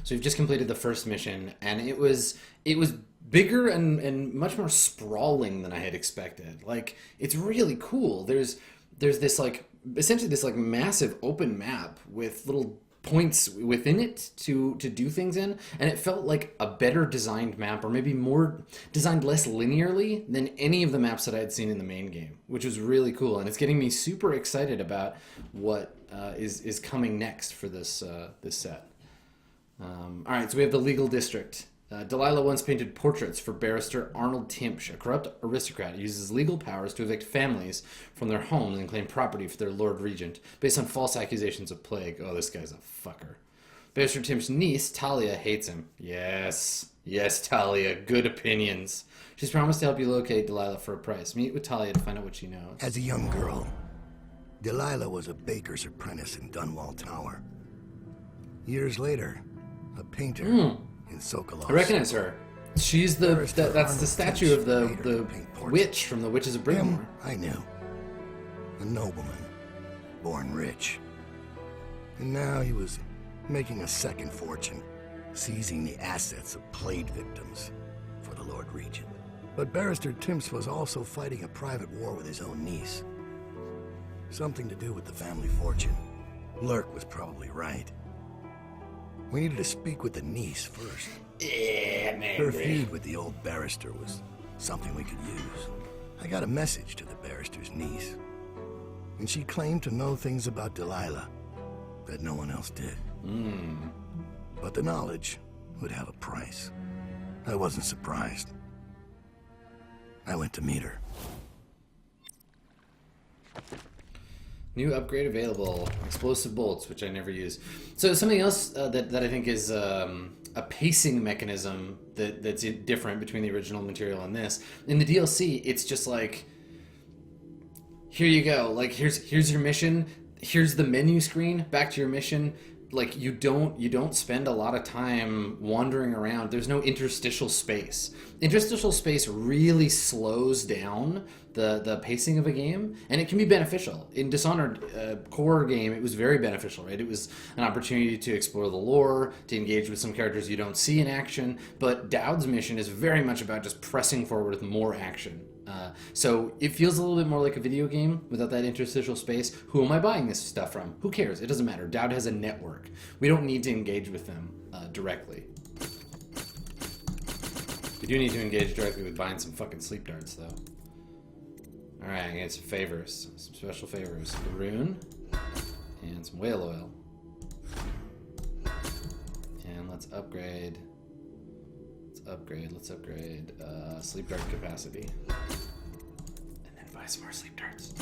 So we've just completed the first mission, and it was bigger and much more sprawling than I had expected. Like it's really cool. There's this like essentially this like massive open map with little points within it to do things in, and it felt like a better designed map, or maybe more designed less linearly than any of the maps that I had seen in the main game, which was really cool. And it's getting me super excited about what is coming next for this set. All right, so we have the legal district. Delilah once painted portraits for barrister Arnold Timsh, a corrupt aristocrat who uses legal powers to evict families from their homes and claim property for their Lord Regent, based on false accusations of plague. Oh, this guy's a fucker. Barrister Timsh's niece, Talia, hates him. Yes, yes, Talia, good opinions. She's promised to help you locate Delilah for a price. Meet with Talia to find out what she knows. As a young girl, Delilah was a baker's apprentice in Dunwall Tower. Years later, a painter in Sokolov. I recognize her. She's that's the statue of the witch from the Witches of Brigmore. I knew. A nobleman, born rich. And now he was making a second fortune, seizing the assets of plague victims for the Lord Regent. But Barrister Timsh was also fighting a private war with his own niece. Something to do with the family fortune. Lurk was probably right. We needed to speak with the niece first. Yeah, man. Her feud with the old barrister was something we could use. I got a message to the barrister's niece, and she claimed to know things about Delilah that no one else did. But the knowledge would have a price. I wasn't surprised. I went to meet her. New upgrade available. Explosive bolts, which I never use. So something else that I think is a pacing mechanism that's different between the original material and this. In the DLC, it's just like, here you go. Like here's your mission. Here's the menu screen. Back to your mission. Like you don't spend a lot of time wandering around. There's no interstitial space. Interstitial space really slows down the pacing of a game, and it can be beneficial. In Dishonored core game, it was very beneficial, right? It was an opportunity to explore the lore, to engage with some characters you don't see in action. But Daud's mission is very much about just pressing forward with more action. So it feels a little bit more like a video game without that interstitial space. Who am I buying this stuff from? Who cares? It doesn't matter. Daud has a network. We don't need to engage with them directly. We do need to engage directly with buying some fucking sleep darts, though. Alright, I'm gonna get some favors. Some special favors. A rune. And some whale oil. And let's upgrade. Let's upgrade sleep dart capacity. And then buy some more sleep darts.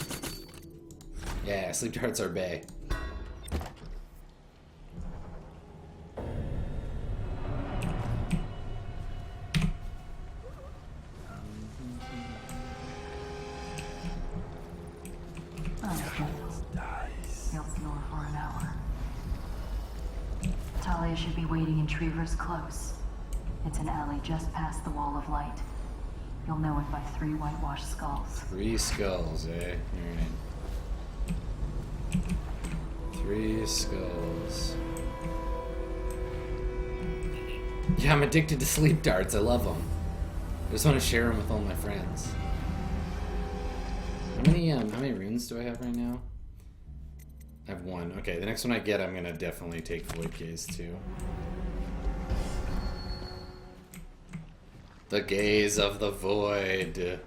Yeah, sleep darts are bae. He'll snore for an hour. Talia should be waiting in Trevor's Close. It's an alley just past the Wall of Light. You'll know it by 3 whitewashed skulls. 3 skulls, eh? Alright. 3 skulls. Yeah, I'm addicted to sleep darts. I love them. I just want to share them with all my friends. How many runes do I have right now? I have 1. Okay, the next one I get, I'm gonna definitely take Void Gaze too. The gaze of the void.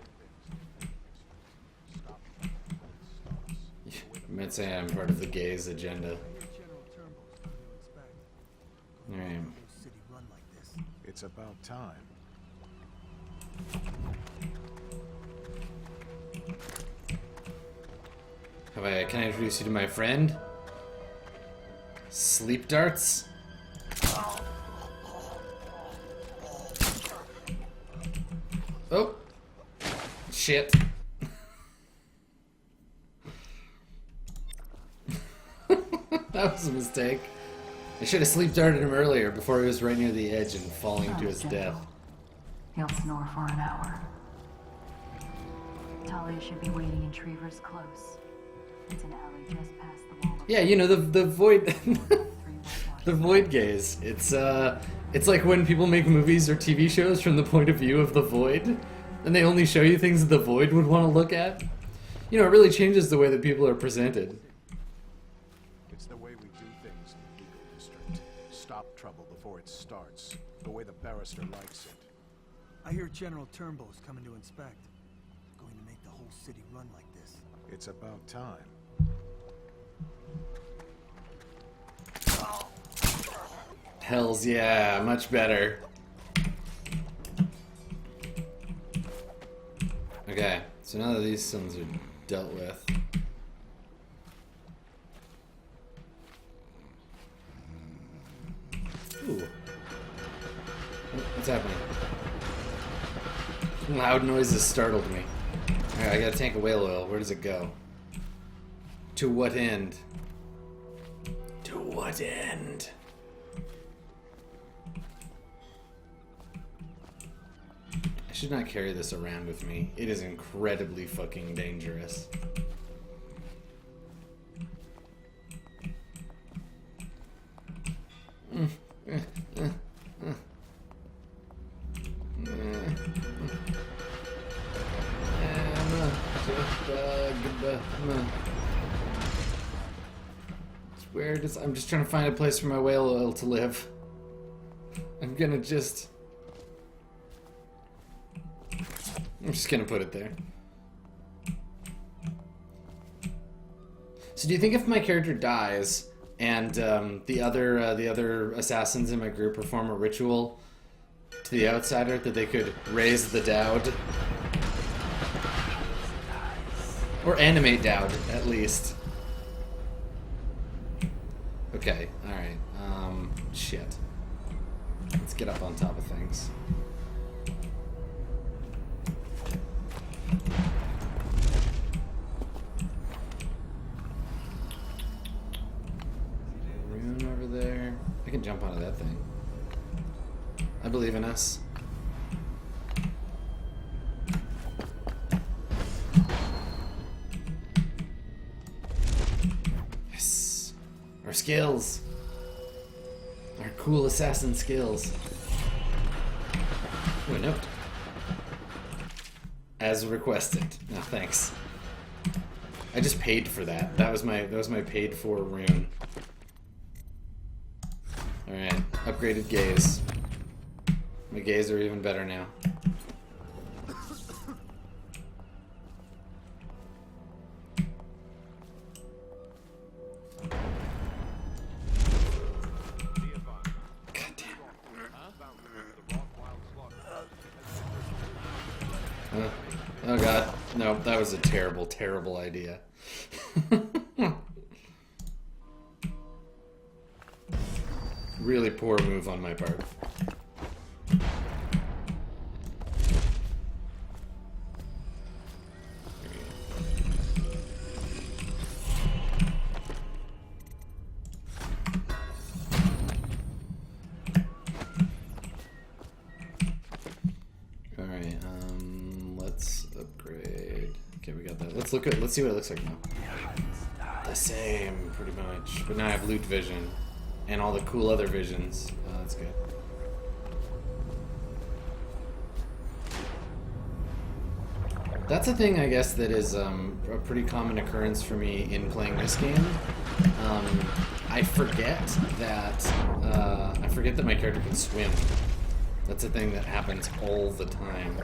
I might say I'm part of the gaze agenda. Alright. It's about time. Can I introduce you to my friend? Sleep darts? Oh! Shit. That was a mistake. I should have sleep darted him earlier before he was right near the edge and falling to his death. He'll snore for an hour. Talia should be waiting in Trevor's Close. It's an alley just past the Wall of Yeah, you know, the void... The void gaze. It's like when people make movies or TV shows from the point of view of the void, and they only show you things that the void would want to look at. You know, it really changes the way that people are presented. It's the way we do things in the legal district. Stop trouble before it starts. The way the barrister likes it. I hear General Turnbull's coming to inspect. Going to make the whole city run like this. It's about time. Hells yeah, much better. Okay, so now that these sons are dealt with. Ooh. What's happening? Loud noises startled me. Alright, I got a tank of whale oil. Where does it go? To what end? To what end? I should not carry this around with me. It is incredibly fucking dangerous. Where does I'm just trying to find a place for my whale oil to live. I'm just gonna put it there. So do you think if my character dies and the other assassins in my group perform a ritual to the outsider that they could raise the Daud? Or animate Daud, at least. Okay, alright. Shit. Let's get up on top of things. Rune over there. I can jump onto that thing. I believe in us. Yes. Our skills. Our cool assassin skills. Oh, a note. As requested. No, thanks. I just paid for that. That was my paid for rune. Alright, upgraded gaze. My gaze are even better now. Oh god. No, that was a terrible, terrible idea. Really poor move on my part. Alright, let's upgrade. Okay, we got that. Let's see what it looks like now. The same, pretty much. But now I have loot vision. And all the cool other visions. Oh, that's good. That's a thing, I guess, that is a pretty common occurrence for me in playing this game. I forget that my character can swim. That's a thing that happens all the time.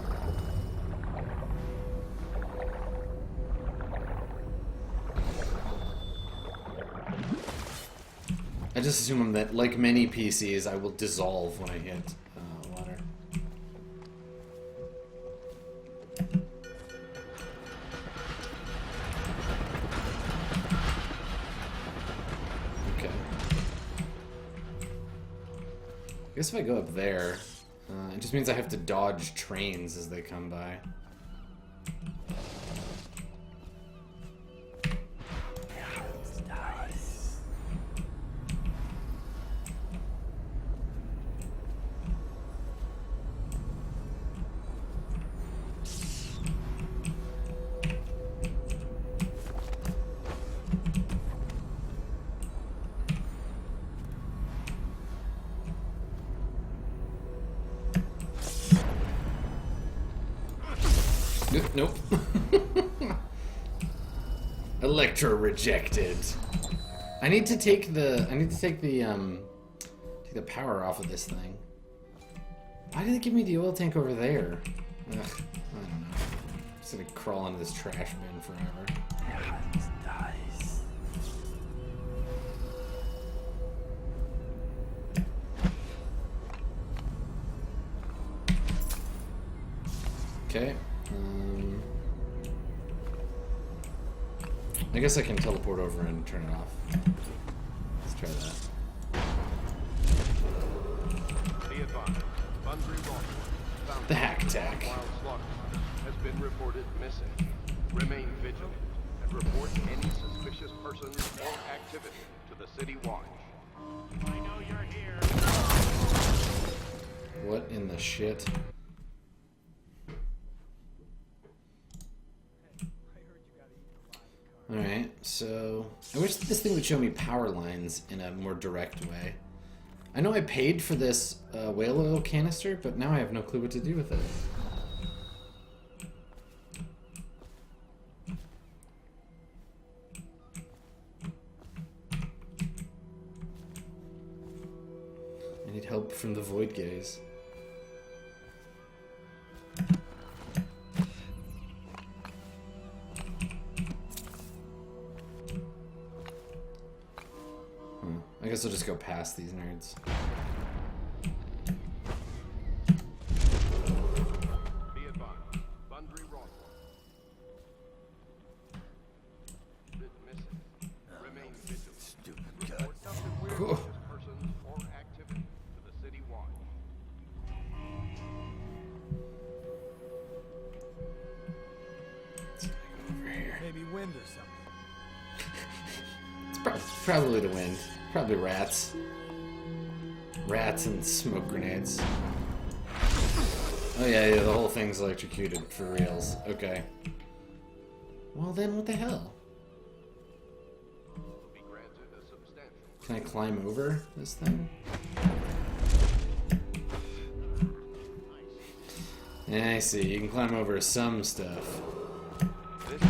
I just assume that, like many PCs, I will dissolve when I hit water. Okay. I guess if I go up there, it just means I have to dodge trains as they come by. Nope. Electro rejected. I need to take the take the power off of this thing. Why did it give me the oil tank over there? Ugh, I don't know. I'm just gonna crawl into this trash bin forever. Okay. I guess I can teleport over and turn it off. Let's try that. The hack attack. Has been reported missing. Remain vigilant and report any suspicious persons or activity to the City Watch. I know you're here. What in the shit? Alright, so I wish this thing would show me power lines in a more direct way. I know I paid for this whale oil canister, but now I have no clue what to do with it. I need help from the void gaze. I guess I'll just go past these nerds. Be advised, Sundry Rockwood. Missing. Remain vigilant. Stupid Report something weird Cool. with this person or activity to the City Watch. Over here. Maybe wind or something. It's probably the wind. Probably rats. Rats and smoke grenades. Oh yeah, the whole thing's electrocuted for reals. Okay. Well then, what the hell? Will be granted a substantial. Can I climb over this thing? Yeah, I see. You can climb over some stuff. This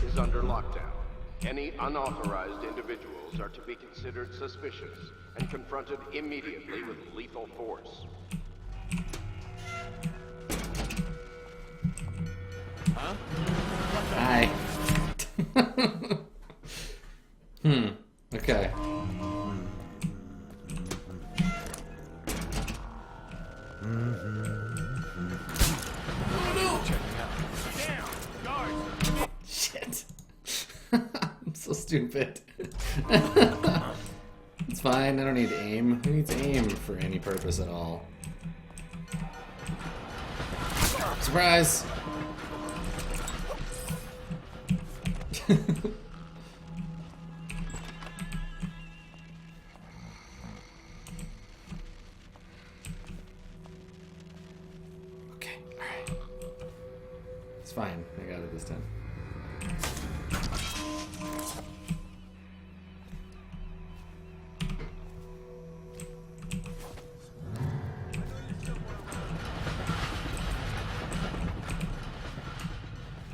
is under lockdown. Any unauthorized individuals are to be considered suspicious and confronted immediately with lethal force. Huh? Hi. Okay. Shit. I'm so stupid. It's fine, I don't need aim. Who needs aim for any purpose at all? Surprise! Okay, alright. It's fine, I got it this time.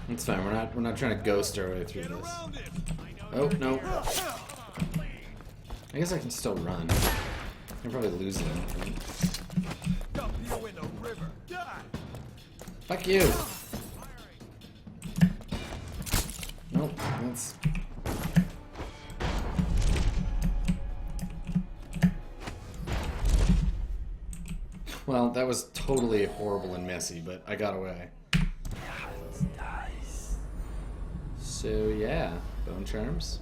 It's fine. We're not trying to ghost our way through this. Oh no! I guess I can still run. I can probably lose it. Fuck you! Nope. That's. Well, that was totally horrible and messy, but I got away. So yeah, bone charms.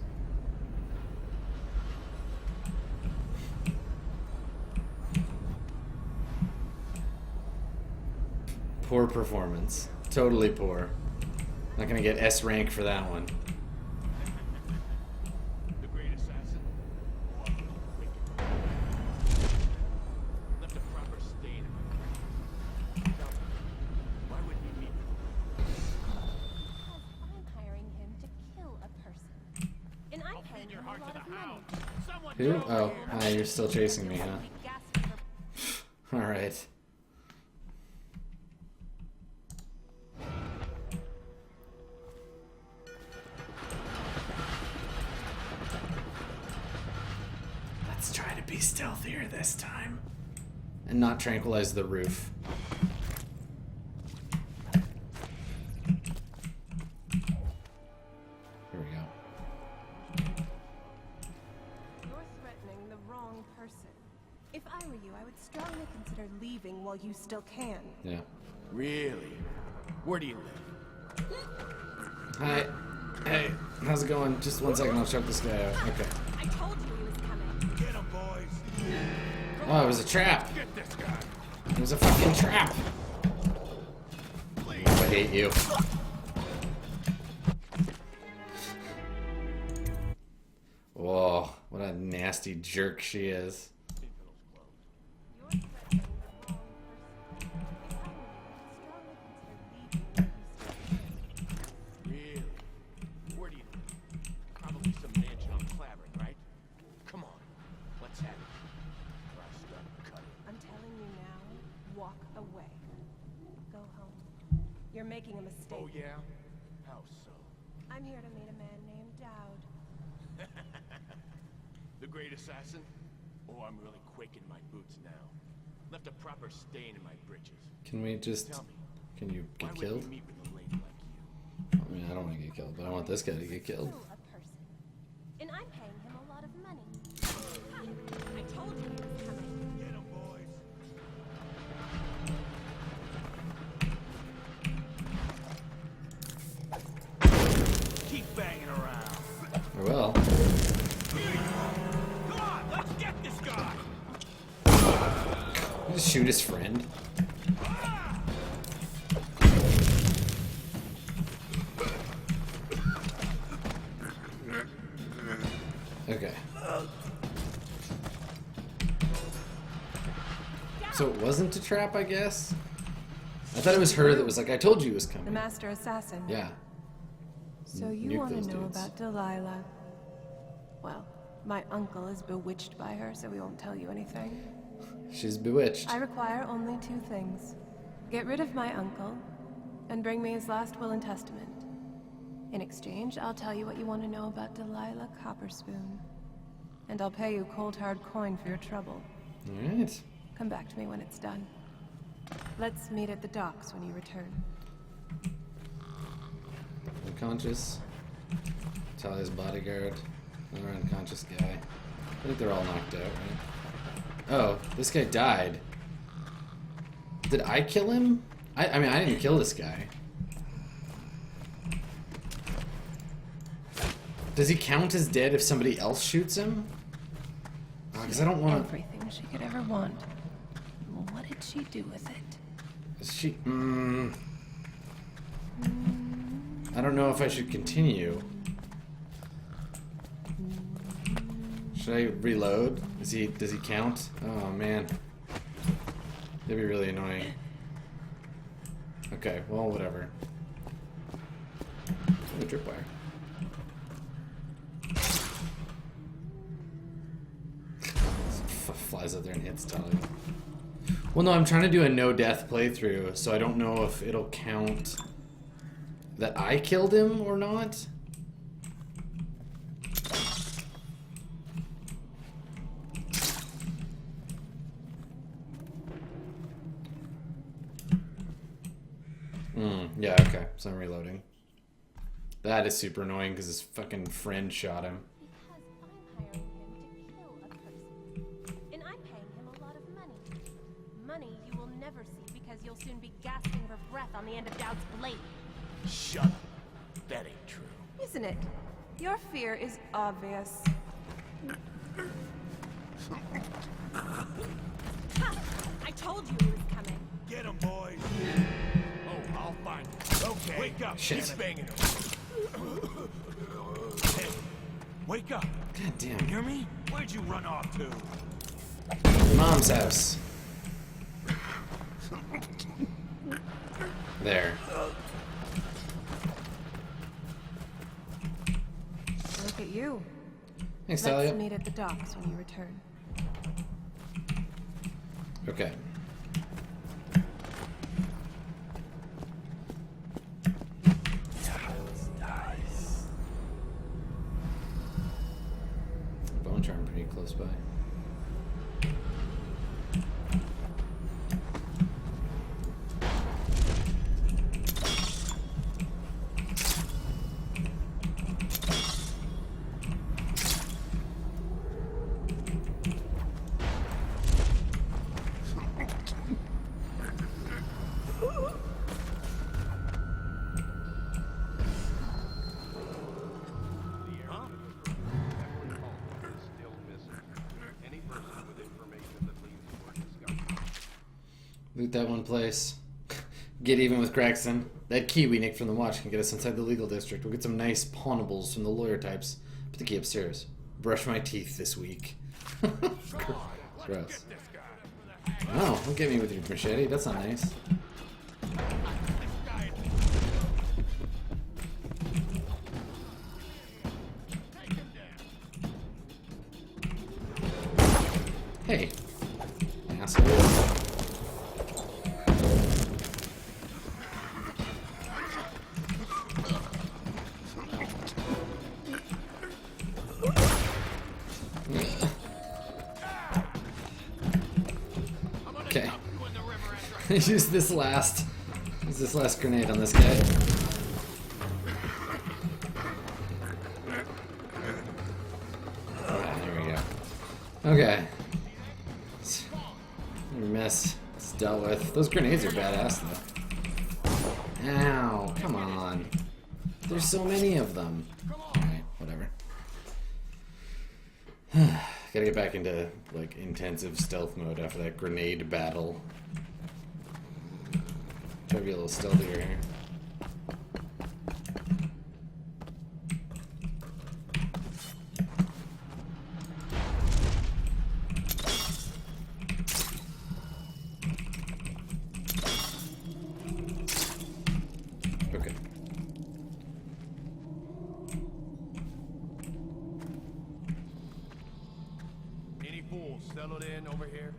Poor performance. Totally poor. Not gonna get S rank for that one. The great assassin. Left a proper stain. Why would he meet? I'm hiring him to kill a person. And I'm paying him a lot of money. Someone Who? Oh, hi, you're still chasing me, huh? Gas for Alright. there this time. And not tranquilize the roof. Here we go. You're threatening the wrong person. If I were you, I would strongly consider leaving while you still can. Yeah. Really? Where do you live? Hi. Hey, how's it going? Just 1 second, I'll choke this guy out. Okay. I told you he was coming. Get him, boys! Oh, it was a trap. Get this guy! It was a fucking trap. I hate you. Whoa, what a nasty jerk she is. You're threatening the wrong person. If I were you, I would strongly consider leaving while you still can. Really? Where do you live? Probably some mansion on Clavering, right? Come on, let's have it. Or I start cutting. I'm telling you now, walk away. Go home. You're making a mistake. Oh yeah? How so? I'm here to meet a man named Daud. The great assassin? Oh, I'm really quaking my boots now. Left a proper stain in my britches. Can we just... Tell me, Can you why get would killed? we meet with a lady like you? I mean, I don't want to get killed, but I want this guy to get killed. Kill a person. And I'm paying him a lot of money. Ha! I told you he was coming. Get him, boys! Keep banging around. I will. Come on, let's get this guy! Just shoot his friend. Okay. So it wasn't a trap, I guess? I thought it was her that was like, I told you it was The coming. master assassin. Yeah. So you Nuke want those to know dudes. about Delilah? Well, my uncle is bewitched by her, so we won't tell you anything. She's bewitched. I require only 2 things. Get rid of my uncle, and bring me his last will and testament. In exchange, I'll tell you what you want to know about Delilah Copperspoon. And I'll pay you cold hard coin for your trouble. Alright. Come back to me when it's done. Let's meet at the docks when you return. Unconscious. Talia's bodyguard. Another unconscious guy. I think they're all knocked out, right? Oh, this guy died. Did I kill him? I mean, I didn't kill this guy. Does he count as dead if somebody else shoots him? Because I don't want to... Everything she could ever want. Well, what did she do with it? She... I don't know if I should continue. Should I reload? Does he count? Oh man. That'd be really annoying. Okay, well whatever. Oh, a tripwire. Flies out there and hits Talia. Well no, I'm trying to do a no death playthrough, so I don't know if it'll count that I killed him or not. Yeah, okay. So I'm reloading. That is super annoying because his fucking friend shot him. Because I'm hiring him to kill a person. And I'm paying him a lot of money. Money you will never see because you'll soon be gasping for breath on the end of Daud's blade. Shut up. That ain't true. Isn't it? Your fear is obvious. Ha! I told you he was coming. Get him, boys! Oh, I'll find him. Okay. Wake up. Shit. Keep banging him. Hey, wake up. God damn. Hear me? Where'd you run off to? Your mom's house. There. Look at you. Thanks, Let's Talia. meet at the docks when you return. Okay. Bone charm pretty close by. Loot that one place. Get even with Gregson. That key we nicked from the watch can get us inside the legal district. We'll get some nice pawnables from the lawyer types. Put the key upstairs. Brush my teeth this week. Gross. Oh, don't get me with your machete. That's not nice. Hey, asshole. Okay. Use this last grenade on this guy. Ah, there we go. Okay. Mess. It's dealt with. Those grenades are badass though. Ow, come on. There's so many of them. Alright, whatever. Gotta get back into like intensive stealth mode after that grenade battle. Try to be a little stealthier here. Okay. Any fools settled in over here?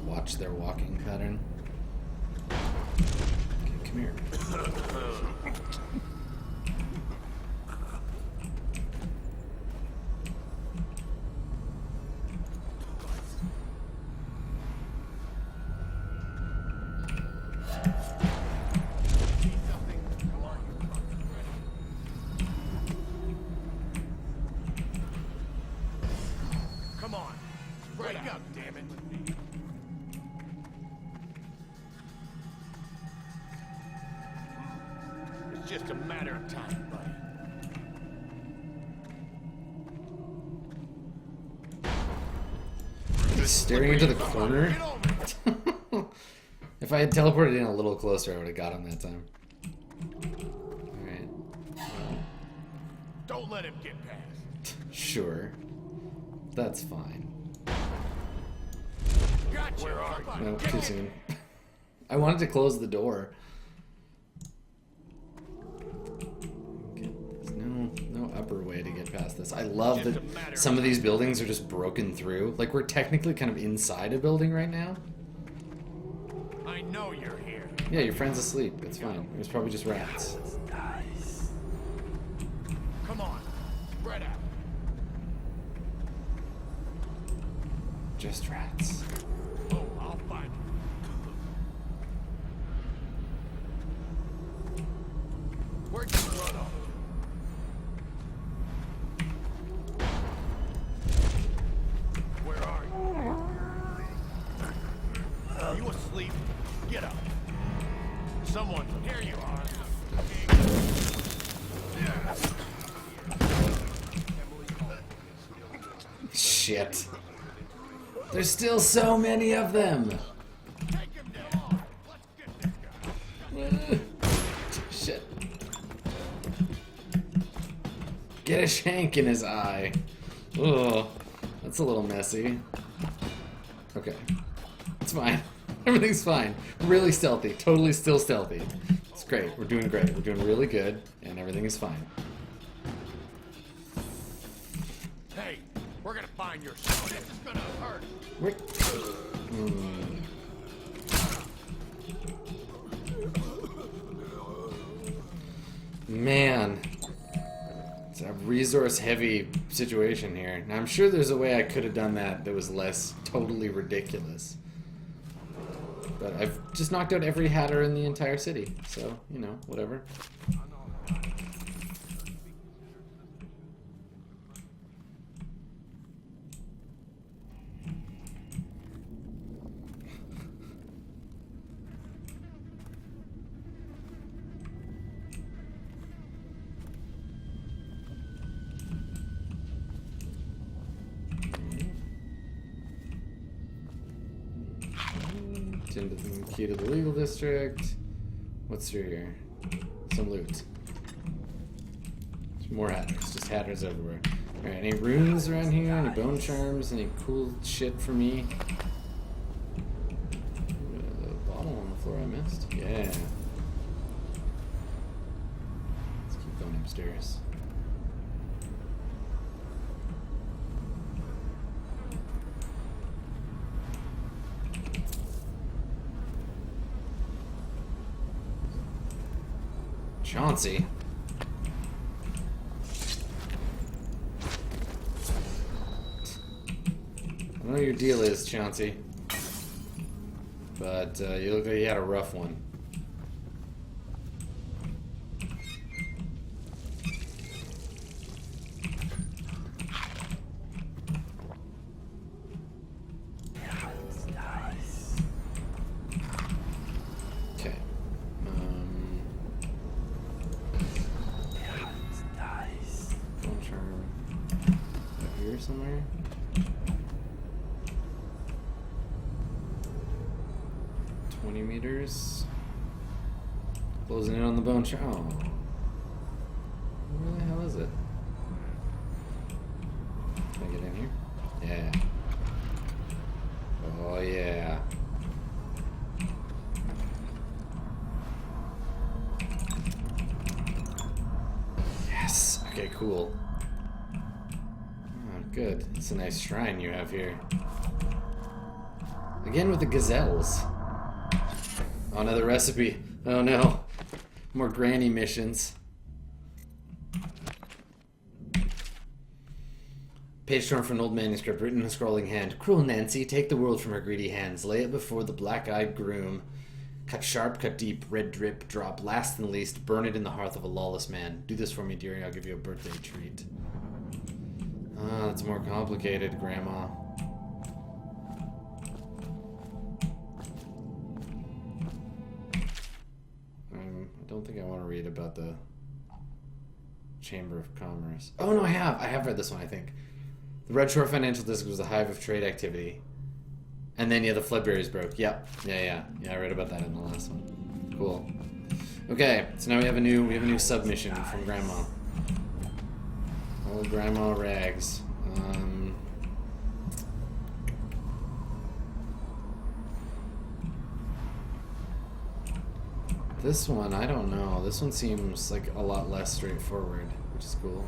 Watch their walking pattern. Okay, come here. Come on, break up, damn it. It's just a matter of time, buddy. Just staring into the corner. If I had teleported in a little closer, I would have got him that time. Alright. Don't let him get past. Sure. That's fine. Gotcha. Where are you? No, too soon. I wanted to close the door. Okay, there's no upper way to get past this. I love that some of these buildings are just broken through. Like, we're technically kind of inside a building right now. I know you're here. Yeah, your friend's asleep. It's fine. It was probably just rats. Come on, spread out. Just rats. Oh, I'll find you. Where'd you run off? Where are you? Are you asleep? Get up. Someone, here you are. Shit. There's still so many of them. Take him down. Let's get this guy. Shit. Get a shank in his eye. Ugh. That's a little messy. Okay. It's fine. Everything's fine. Really stealthy. Totally still stealthy. It's great. We're doing great. We're doing really good. And everything is fine. Hey, we're gonna find your son. This is gonna hurt. We're... Man. It's a resource-heavy situation here. Now, I'm sure there's a way I could have done that was less totally ridiculous. But I've just knocked out every hatter in the entire city. So, you know, whatever. into the key to the legal district. What's through here? Some loot. More hatters, just hatters everywhere. Alright, any runes around here? Any bone charms? Any cool shit for me? The bottle on the floor I missed? Yeah. Let's keep going upstairs. Chauncey. I don't know what your deal is, Chauncey, but you look like you had a rough one. Okay. Bone charm. Up here somewhere. 20 meters. Closing in on the bone charm. Oh. Where the hell is it? Can I get in here? Yeah. Oh yeah. Yes. Okay, cool. Oh, good. It's a nice shrine you have here. Again with the gazelles. Oh, another recipe. Oh no. More granny missions. Page torn from an old manuscript, written in a scrawling hand. Cruel Nancy, take the world from her greedy hands. Lay it before the black-eyed groom. Cut sharp, cut deep, red drip, drop. Last and least, burn it in the hearth of a lawless man. Do this for me, dearie. I'll give you a birthday treat. Ah, that's more complicated, Grandma. I don't think I want to read about the Chamber of Commerce. Oh no, I have read this one, I think. The Red Shore Financial District was a hive of trade activity. And then, yeah, the floodberries broke. Yep. Yeah, I read about that in the last one. Cool. Okay, so now we have a new submission from Grandma. Old Grandma Rags. This one, I don't know. This one seems like a lot less straightforward, which is cool.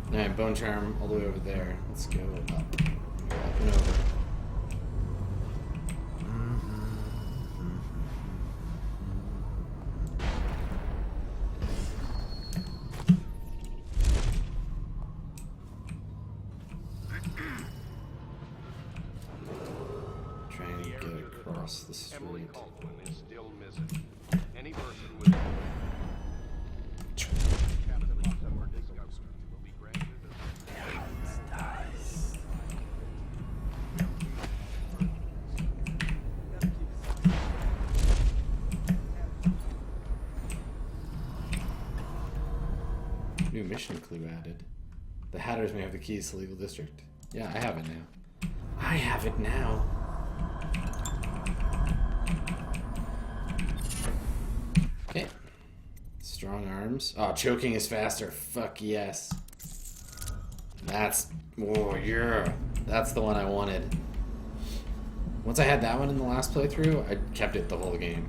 Alright, bone charm all the way over there. Let's go up. Go up and over. Trying to get across the street. Emily Caldwell is still missing. Any person with Captain Lockdown discovery will be granted New mission clue added. The Hatters may have the keys to legal district. Yeah, I have it now. I have it now. Okay. Strong arms. Oh, choking is faster. Fuck yes. That's... Oh, yeah. That's the one I wanted. Once I had that one in the last playthrough, I kept it the whole game.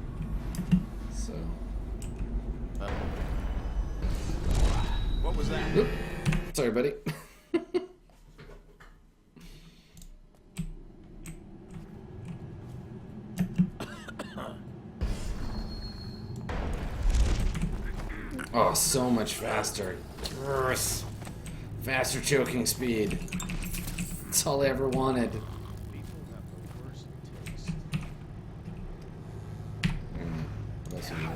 So... What was that? Oop. Sorry, buddy. Oh, so much faster. Grrr. Faster choking speed. That's all I ever wanted. People have the worst taste. What else do we have?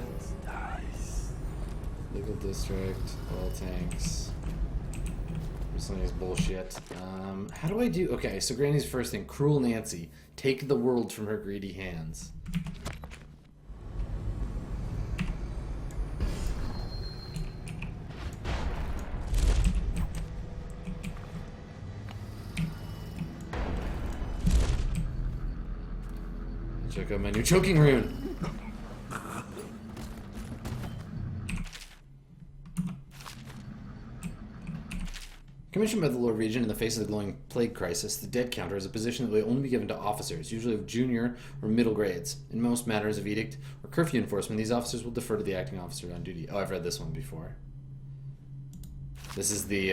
Legal district, oil tanks. Miscellaneous bullshit. How do I do... Okay, so Granny's first thing. Cruel Nancy. Take the world from her greedy hands. Check check out my new choking rune. Commissioned by the Lord Regent in the face of the glowing plague crisis, the dead counter is a position that will only be given to officers, usually of junior or middle grades. In most matters of edict or curfew enforcement, these officers will defer to the acting officer on duty. Oh, I've read this one before. This is the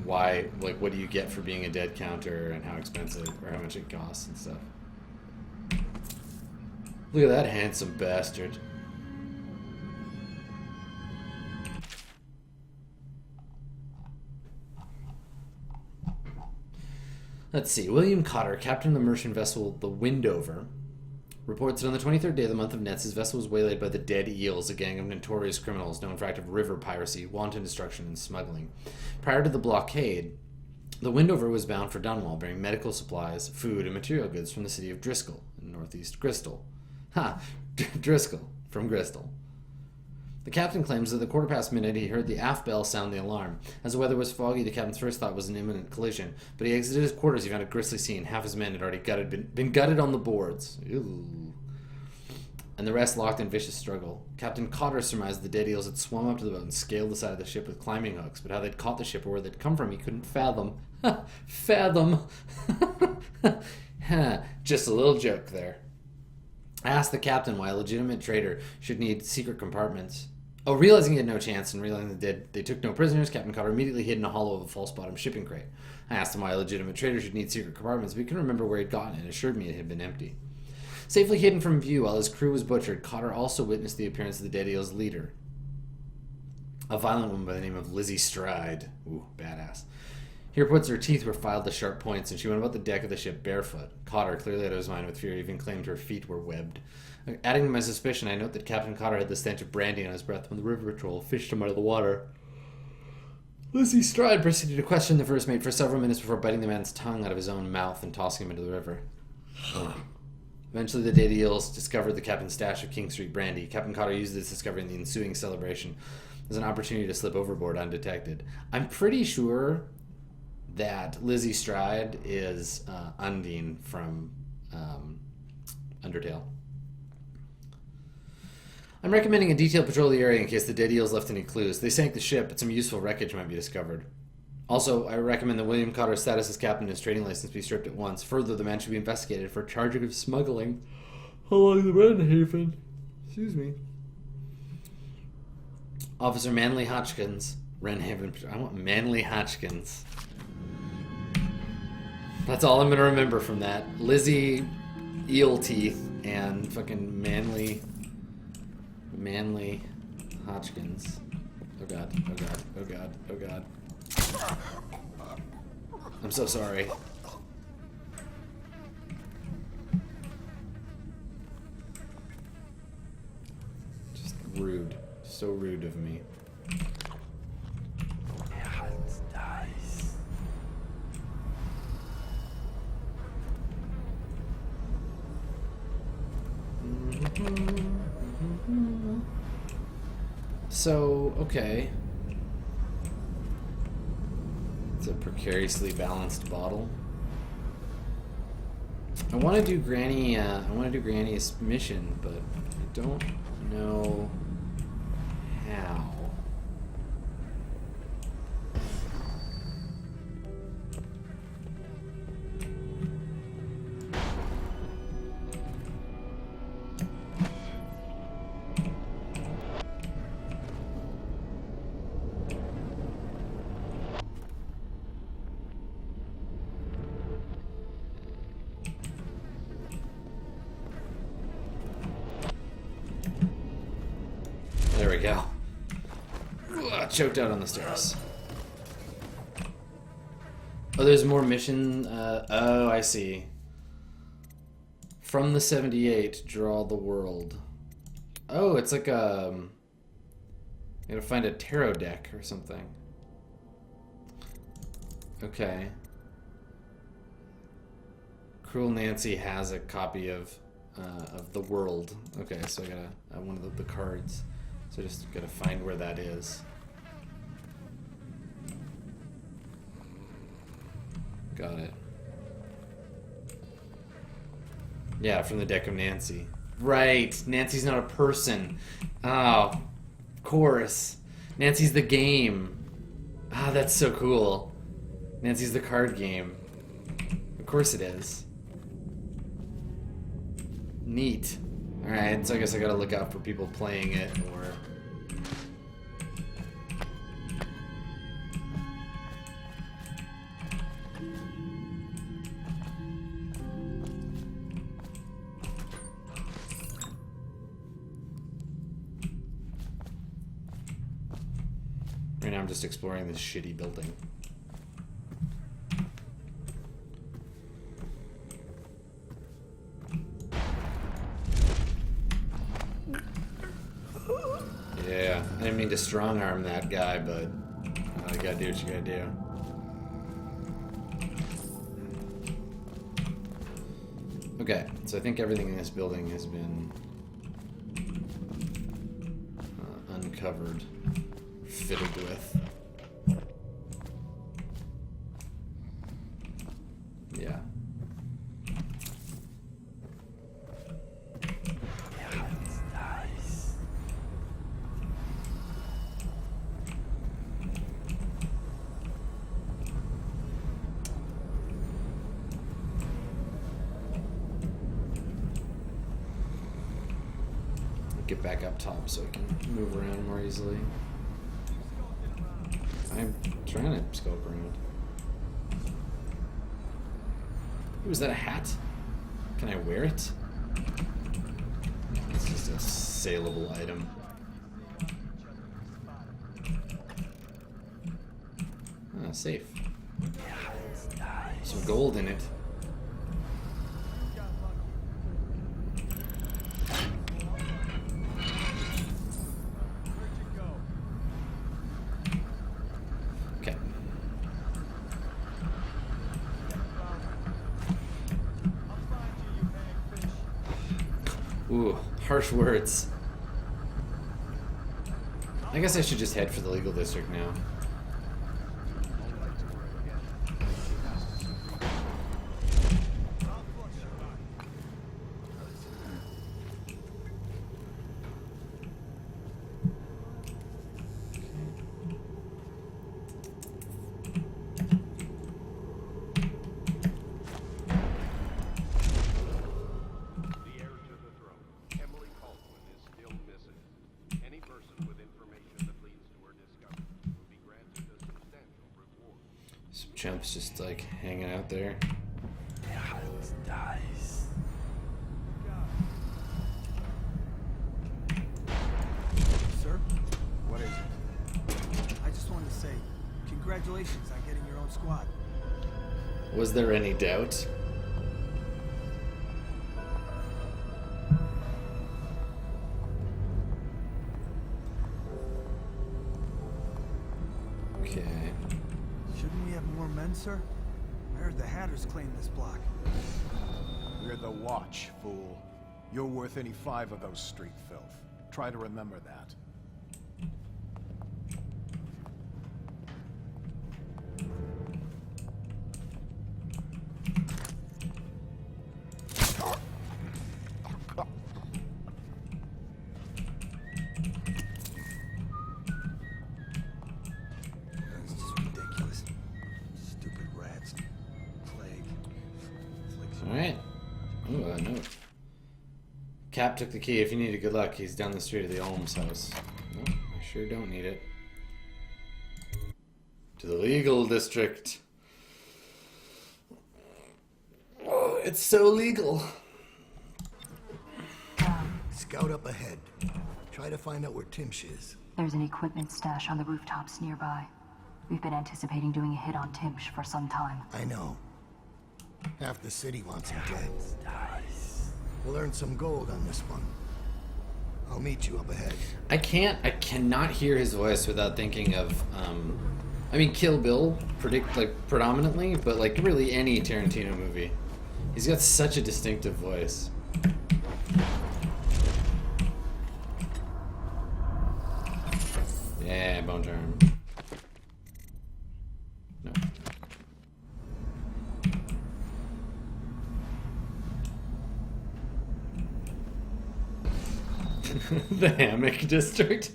why, like, what do you get for being a dead counter and how expensive or how much it costs and stuff. Look at that handsome bastard. Let's see. William Cotter, captain of the merchant vessel the Windover, reports that on the 23rd day of the month of Nets, his vessel was waylaid by the Dead Eels, a gang of notorious criminals known for active river piracy, wanton destruction, and smuggling. Prior to the blockade, the Windover was bound for Dunwall, bearing medical supplies, food, and material goods from the city of Driscoll, in northeast Bristol. Ha! Driscoll, from Bristol. The captain claims that at the quarter past midnight he heard the aft bell sound the alarm. As the weather was foggy, the captain's first thought was an imminent collision, but he exited his quarters. He found a grisly scene. Half his men had already been gutted on the boards. Ooh. And the rest locked in vicious struggle. Captain Cotter surmised the dead eels had swum up to the boat and scaled the side of the ship with climbing hooks, but how they'd caught the ship or where they'd come from he couldn't fathom. Fathom! Just a little joke there. I asked the captain why a legitimate trader should need secret compartments. Oh, realizing he had no chance and realizing they took no prisoners, Captain Cotter immediately hid in a hollow of a false-bottom shipping crate. I asked him why a legitimate trader should need secret compartments, but he couldn't remember where he'd gotten it and assured me it had been empty. Safely hidden from view while his crew was butchered, Cotter also witnessed the appearance of the Dead Eel's leader, a violent woman by the name of Lizzie Stride. Ooh, badass. He reports her teeth were filed to sharp points, and she went about the deck of the ship barefoot. Cotter, clearly out of his mind with fear, even claimed her feet were webbed. Adding to my suspicion, I note that Captain Cotter had the stench of brandy on his breath when the river patrol fished him out of the water. Lizzie Stride proceeded to question the first mate for several minutes before biting the man's tongue out of his own mouth and tossing him into the river. Eventually, the Dead Eels discovered the captain's stash of King Street brandy. Captain Cotter used this discovery in the ensuing celebration as an opportunity to slip overboard undetected. I'm pretty sure that Lizzie Stride is Undine from Undertale. I'm recommending a detailed patrol of the area in case the Dead Eels left any clues. They sank the ship, but some useful wreckage might be discovered. Also, I recommend that William Cotter's status as captain and his trading license be stripped at once. Further, the man should be investigated for charging of smuggling along the Redhaven. Excuse me. Officer Manly Hodgkins. Redhaven. I want Manly Hodgkins. That's all I'm going to remember from that. Lizzie Eel Teeth and fucking Manly Hodgkins. Oh god, oh god, oh god, oh god. I'm so sorry. Just rude. So rude of me. So, okay. It's a precariously balanced bottle. I want to do Granny's mission, but I don't know how. There we go. Ugh, choked out on the stairs. Oh, there's more mission. Oh, I see. From the 78, draw the world. Oh, it's like you gotta find a tarot deck or something. Okay. Cruel Nancy has a copy of the world. Okay, so I gotta one of the cards. So I just gotta find where that is. Got it. Yeah, from the deck of Nancy. Right. Nancy's not a person. Oh, of course. Nancy's the game. Ah, that's so cool. Nancy's the card game. Of course it is. Neat. Alright, so I guess I gotta look out for people playing it, or... Right now I'm just exploring this shitty building. Yeah, I didn't mean to strong arm that guy, but you gotta do what you gotta do. Okay, so I think everything in this building has been uncovered, fitted with. Yeah. Get back up top so I can move around more easily. I'm trying to scope around. Ooh, is that a hat? Can I wear it? It's just a saleable item. Ah, safe. Some gold in it. Okay. Ooh, harsh words. I guess I should just head for the legal district now. Chump's just like hanging out there. Sir? What is it? I just wanted to say, congratulations on getting your own squad. Was there any doubt? Okay. Shouldn't we have more men, sir? I heard the Hatters claim this block. We're the Watch, fool. You're worth any 5 of those street filth. Try to remember that. It's just ridiculous. Stupid rats. Plague. Alright. Ooh, a note. Cap took the key. If you need it, good luck. He's down the street of the Olms house. Nope, I sure don't need it. To the legal district. Oh, it's so legal. Scout up ahead. Try to find out where Timsh is. There's an equipment stash on the rooftops nearby. We've been anticipating doing a hit on Timsh for some time. I know. Half the city wants him dead. We'll earn some gold on this one. I'll meet you up ahead. I cannot hear his voice without thinking of, I mean, Kill Bill, predominantly, but like really any Tarantino movie. He's got such a distinctive voice. Yeah, bone charm. No. The hammock district.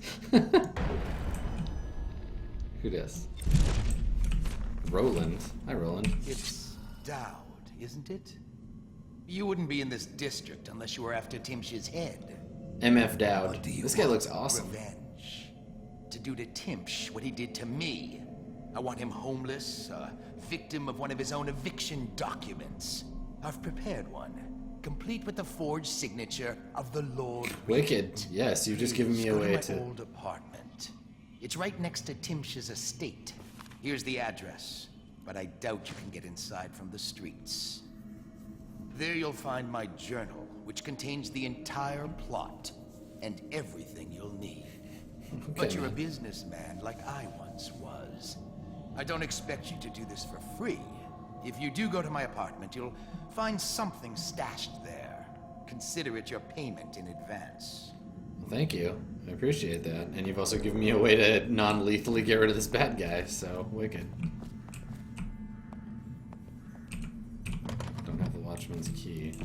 Who does? Roland. Hi, Roland. It's Daud, isn't it? You wouldn't be in this district unless you were after Timsh's head. MF Daud. This guy looks awesome. Revenge. To do to Timsh what he did to me. I want him homeless, a victim of one of his own eviction documents. I've prepared one, complete with the forged signature of the Lord. Wicked. Yes, you've just given me a way to to... my old apartment. It's right next to Timsh's estate. Here's the address, but I doubt you can get inside from the streets. There you'll find my journal, which contains the entire plot and everything you'll need. Okay, But you're a man. businessman like I once was. I don't expect you to do this for free. If you do go to my apartment, you'll find something stashed there. Consider it your payment in advance. Well, thank you. I appreciate that. And you've also given me a way to non-lethally get rid of this bad guy, so wicked. Don't have the Watchman's key.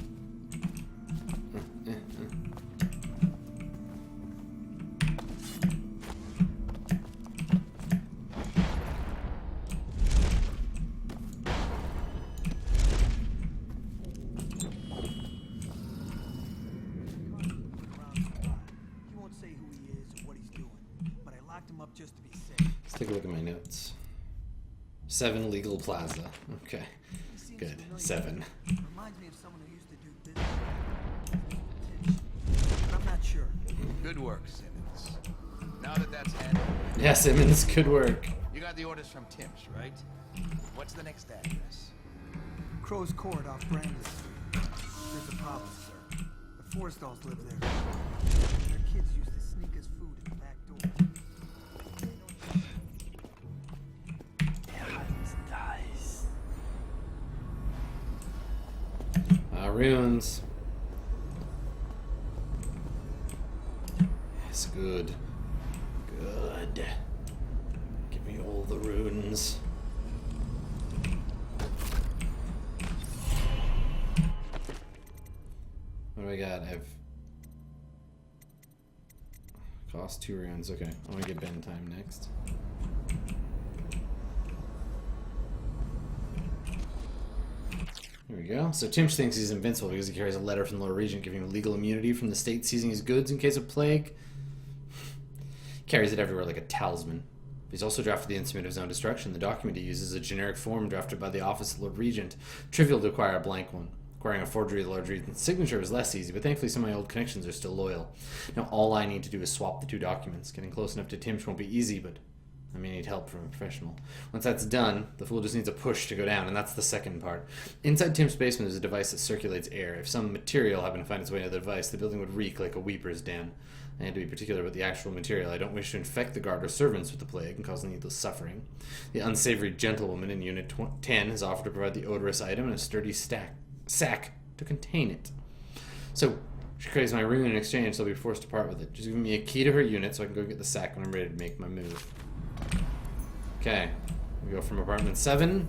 He won't say who he is or what he's doing, but I locked him up just to be safe. Let's take a look at my notes. 7 Legal Plaza. Okay. He seems Good. familiar. 7. Reminds me of someone who used to do business. But I'm not sure. Good work, Simmons. Now that that's handled, Yeah, Simmons, good work. you got the orders from Timsh, right? What's the next address? Crow's Court off Brandon Street. There's a problem, sir. The Forrestalls live there. Their kids used to sneak us food in the back door. Runes. Yes, good. Good. Give me all the runes. What do I got? I've cost 2 runes. Okay, I want to get Ben time next. Here we go. So Timsh thinks he's invincible because he carries a letter from the Lord Regent giving him legal immunity from the state seizing his goods in case of plague. Carries it everywhere like a talisman. He's also drafted the instrument of his own destruction. The document he uses is a generic form drafted by the office of the Lord Regent. Trivial to acquire a blank one. Acquiring a forgery of the Lord Regent's signature is less easy, but thankfully some of my old connections are still loyal. Now all I need to do is swap the 2 documents. Getting close enough to Timsh won't be easy, but I may need help from a professional. Once that's done, the fool just needs a push to go down, and that's the second part. Inside Tim's basement is a device that circulates air. If some material happened to find its way into the device, the building would reek like a weeper's den. I had to be particular about the actual material. I don't wish to infect the guard or servants with the plague and cause needless suffering. The unsavory gentlewoman in Unit 10 has offered to provide the odorous item and a sturdy sack to contain it. So, she craves my rune in exchange, so I'll be forced to part with it. Just give me a key to her unit so I can go get the sack when I'm ready to make my move. Okay, we go from apartment 7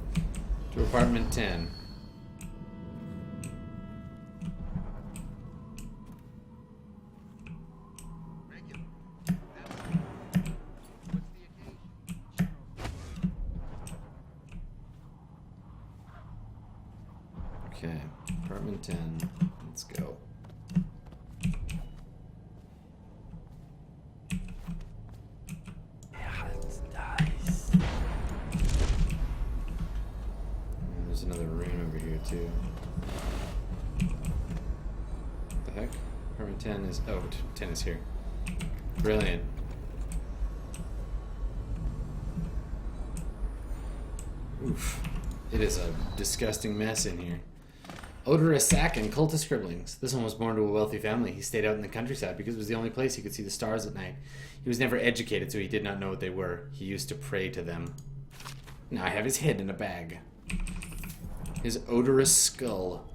to apartment 10. Okay, apartment 10. Let's go. There's another rune over here too. What the heck? Apartment 10 is... Oh, 10 is here. Brilliant. Oof. It is a disgusting mess in here. Odorous sack and cultist scribblings. This one was born to a wealthy family. He stayed out in the countryside because it was the only place he could see the stars at night. He was never educated, so he did not know what they were. He used to pray to them. Now I have his head in a bag. His odorous skull.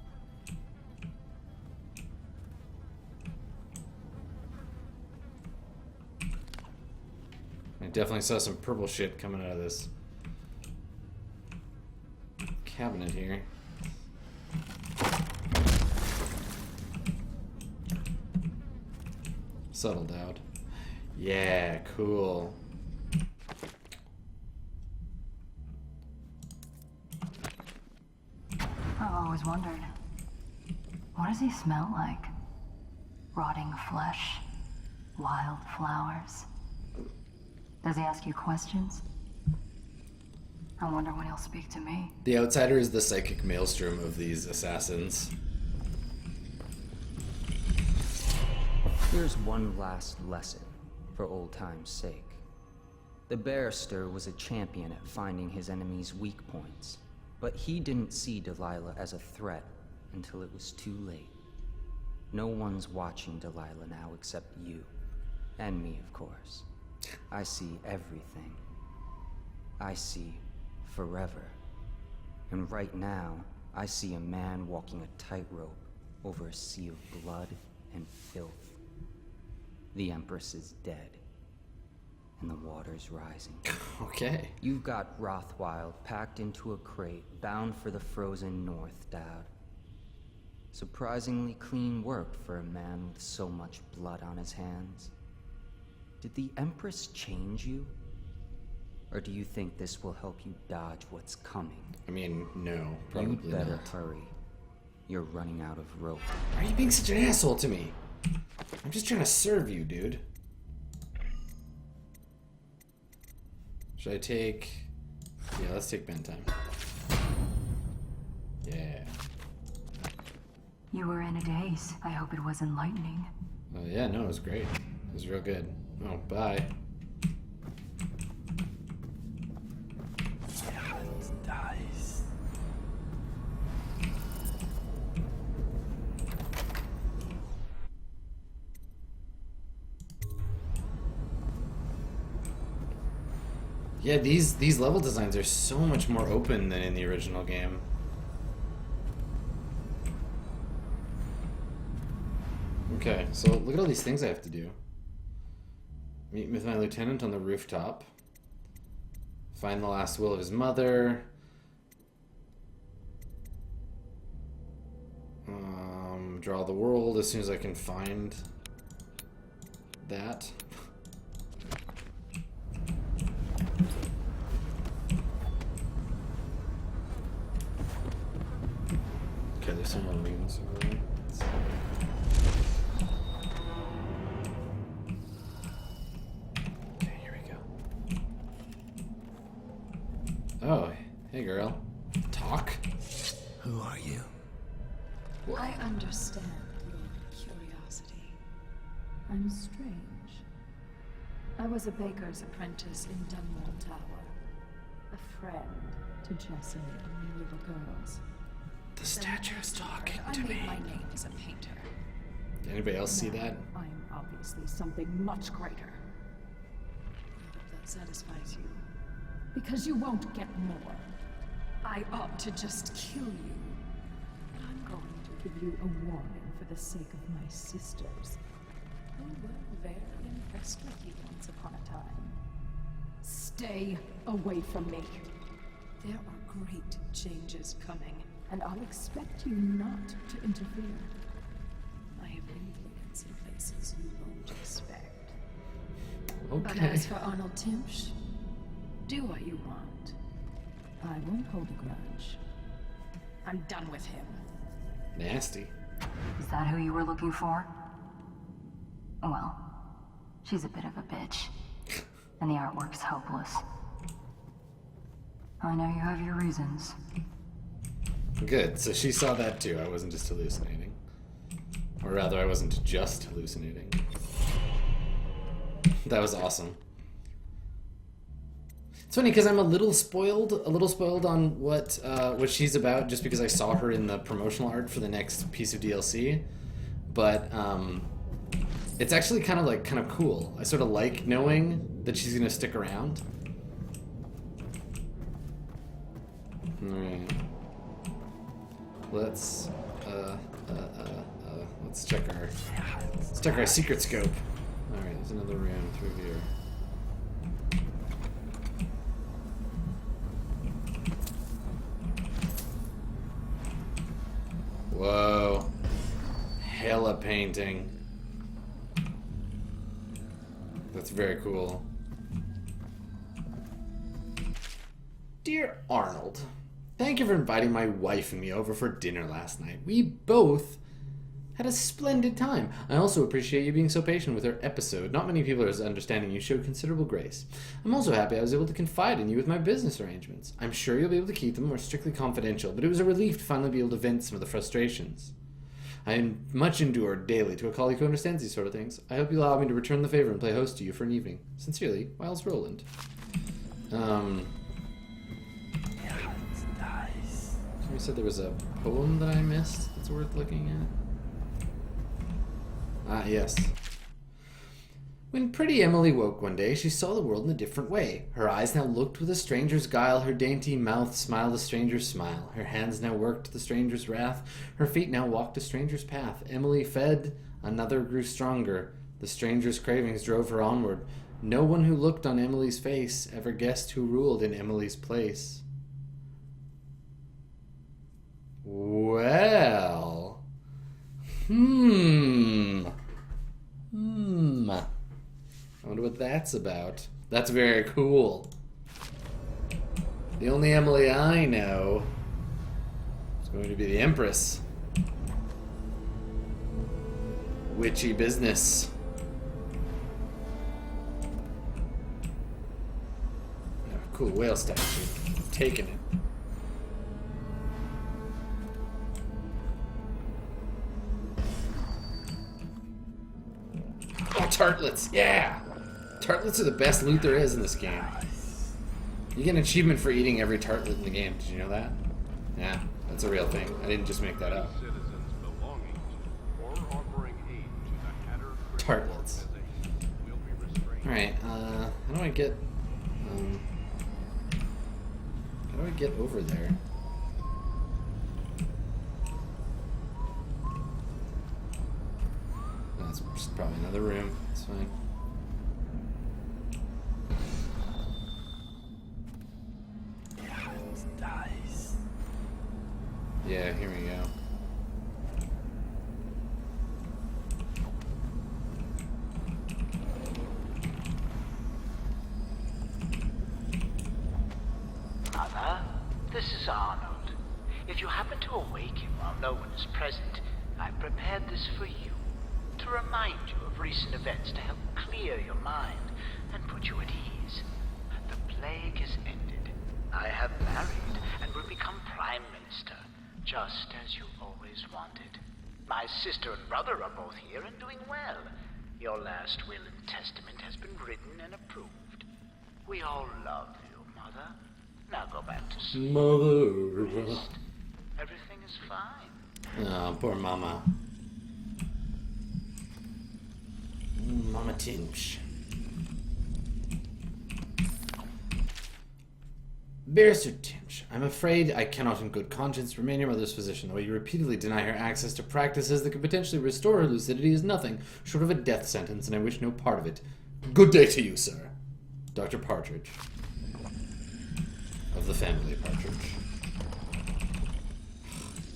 I definitely saw some purple shit coming out of this cabinet here. Subtle, Daud. Yeah, cool. I've always wondered, what does he smell like? Rotting flesh? Wild flowers? Does he ask you questions? I wonder when he'll speak to me. The Outsider is the psychic maelstrom of these assassins. Here's one last lesson, for old time's sake. The barrister was a champion at finding his enemy's weak points, but he didn't see Delilah as a threat until it was too late. No one's watching Delilah now except you. And me, of course. I see everything. I see forever. And right now, I see a man walking a tightrope over a sea of blood and filth. The Empress is dead, and the water's rising. Okay. You've got Rothwild packed into a crate, bound for the frozen north, Daud. Surprisingly clean work for a man with so much blood on his hands. Did the Empress change you? Or do you think this will help you dodge what's coming? I mean, no, probably You'd better not. hurry. You're running out of rope. Why are you being such an asshole to me? I'm just trying to serve you, dude. Should I take... Yeah, let's take Ben time. Yeah. You were in a daze. I hope it was enlightening. Yeah, no, it was great. It was real good. Oh, bye. Yeah, these level designs are so much more open than in the original game. Okay, so look at all these things I have to do. Meet with my lieutenant on the rooftop. Find the last will of his mother. Draw the world as soon as I can find that. Okay, there's some more rings over there. Okay, here we go. Oh, hey girl. Talk? Who are you? I understand your curiosity. I'm strange. I was a baker's apprentice in Dunwall Tower. A friend to Jessie and the little girls. The statue's talking I to made me. my name as a painter. Did anybody else see Now, that? I'm obviously something much greater. I hope that satisfies you. Because you won't get more. I ought to just kill you. But I'm going to give you a warning for the sake of my sisters. Who were very impressed with you once upon a time. Stay away from me. There are great changes coming, and I'll expect you not to interfere. I have influence in places you won't expect. But Okay. as for Arnold Timsh, do what you want. I won't hold a grudge. I'm done with him. Nasty. Is that who you were looking for? Well, she's a bit of a bitch. And the artwork's hopeless. I know you have your reasons. Good. So she saw that too. I wasn't just hallucinating. Or rather, I wasn't just hallucinating. That was awesome. It's funny because I'm a little spoiled on what she's about, just because I saw her in the promotional art for the next piece of DLC. But it's actually kind of cool. I sort of like knowing that she's gonna stick around. All right. Let's check our secret scope. All right, there's another room through here. Whoa. Hella painting. That's very cool. Dear Arnold, thank you for inviting my wife and me over for dinner last night. We both had a splendid time. I also appreciate you being so patient with our episode. Not many people are as understanding. You showed considerable grace. I'm also happy I was able to confide in you with my business arrangements. I'm sure you'll be able to keep them more strictly confidential, but it was a relief to finally be able to vent some of the frustrations. I am much endured daily to a colleague who understands these sort of things. I hope you allow me to return the favor and play host to you for an evening. Sincerely, Miles Roland. You said there was a poem that I missed that's worth looking at. Ah, yes. When pretty Emily woke one day, she saw the world in a different way. Her eyes now looked with a stranger's guile, her dainty mouth smiled a stranger's smile. Her hands now worked the stranger's wrath, her feet now walked a stranger's path. Emily fed, another grew stronger. The stranger's cravings drove her onward. No one who looked on Emily's face ever guessed who ruled in Emily's place. Well, I wonder what that's about. That's very cool. The only Emily I know is going to be the Empress. Witchy business. Oh, cool whale statue. Taking it. Oh, tartlets, yeah! Tartlets are the best loot there is in this game. You get an achievement for eating every tartlet in the game. Did you know that? Yeah, that's a real thing. I didn't just make that up. Tartlets. Alright, how do I get... how do I get over there? That's probably another room. It's fine. Yeah, here we go. Mother, this is Arnold. If you happen to awaken while no one is present, I've prepared this for you. To remind you of recent events to help clear your mind and put you at ease. The plague is ended. I have married and will become Prime Minister, just as you always wanted. My sister and brother are both here and doing well. Your last will and testament has been written and approved. We all love you, Mother. Now go back to sleep. Mother. Rest. Everything is fine. Oh, poor Mama. Mama Timsh. Barrister Timsh, I'm afraid I cannot in good conscience remain your mother's physician, though you repeatedly deny her access to practices that could potentially restore her lucidity is nothing short of a death sentence, and I wish no part of it. Good day to you, sir. Dr. Partridge. Of the family Partridge.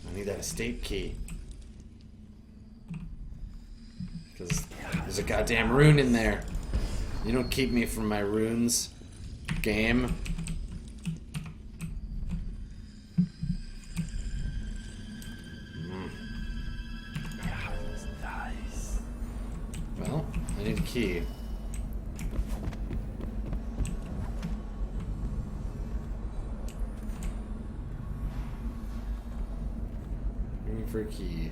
I need that estate key. Because there's a goddamn rune in there. You don't keep me from my runes, game. Well, I need a key. Looking for a key.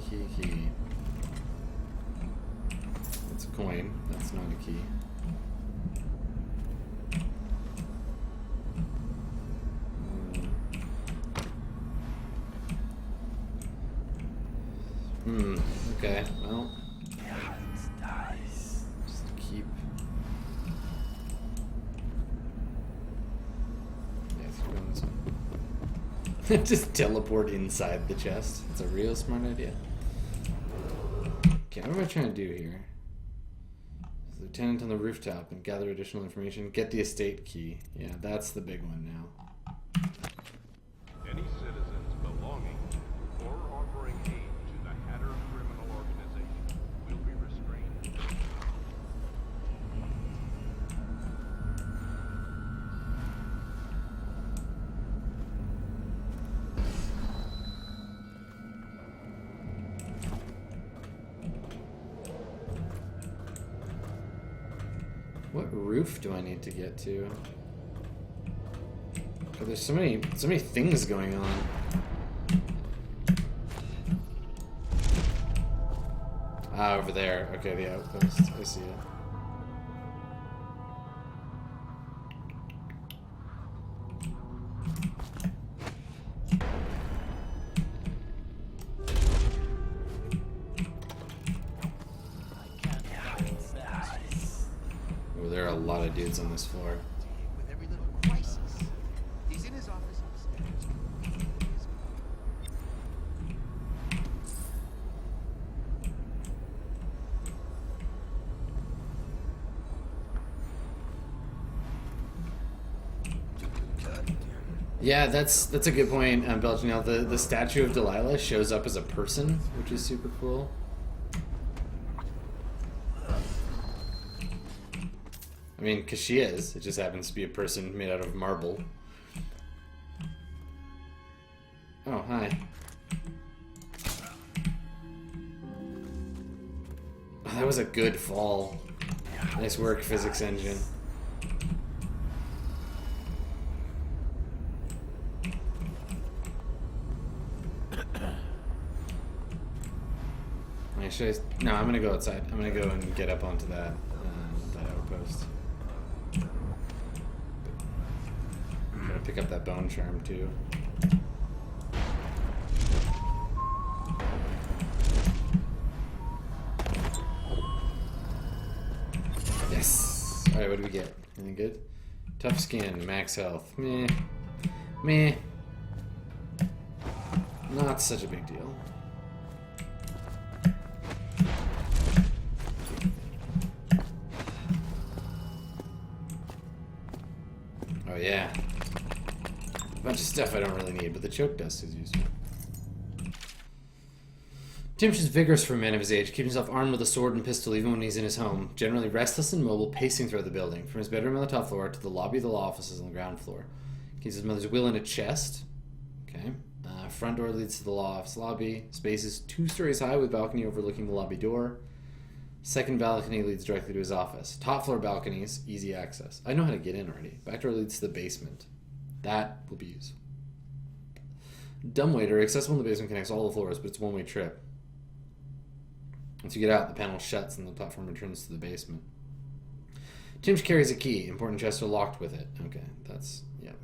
Key. That's a coin. That's not a key. Okay, well. Just keep. Yeah, let's go this one. Just teleport inside the chest. It's a real smart idea. Okay, what am I trying to do here? Lieutenant on the rooftop and gather additional information. Get the estate key. Yeah, that's the big one now. Any citizens belonging or offering aid to the Hatter criminal organization will be restrained. roof do I need to get to? Oh, there's so many things going on. Ah, over there. Okay, the outpost. I see it. Oh, there are a lot of dudes on this floor. With every little crisis. He's in his office upstairs. Yeah, that's a good point, Belgian. The statue of Delilah shows up as a person, which is super cool. I mean, because she is. It just happens to be a person made out of marble. Oh, hi. Oh, that was a good fall. Nice work, physics engine. No, I'm gonna go outside. I'm gonna go and get up onto that outpost. I'm gonna pick up that bone charm too. Yes. All right, what do we get? Anything good? Tough skin, max health. Meh. Meh. Not such a big deal. Oh yeah. A bunch of stuff I don't really need, but the Chokedust is useful. Timsh is vigorous for a man of his age, keeping himself armed with a sword and pistol even when he's in his home, generally restless and mobile, pacing throughout the building, from his bedroom on the top floor to the lobby of the law offices on the ground floor. Keeps his mother's will in a chest. Okay. Front door leads to the law office lobby. Space is 2 stories high with balcony overlooking the lobby door. Second balcony leads directly to his office. Top floor balconies, easy access. I know how to get in already. Back door leads to the basement. That will be useful. Dumbwaiter, accessible in the basement, connects all the floors, but it's a one-way trip. Once you get out, the panel shuts and the platform returns to the basement. Timsh carries a key. Important chests are locked with it. Okay, that's... Yep.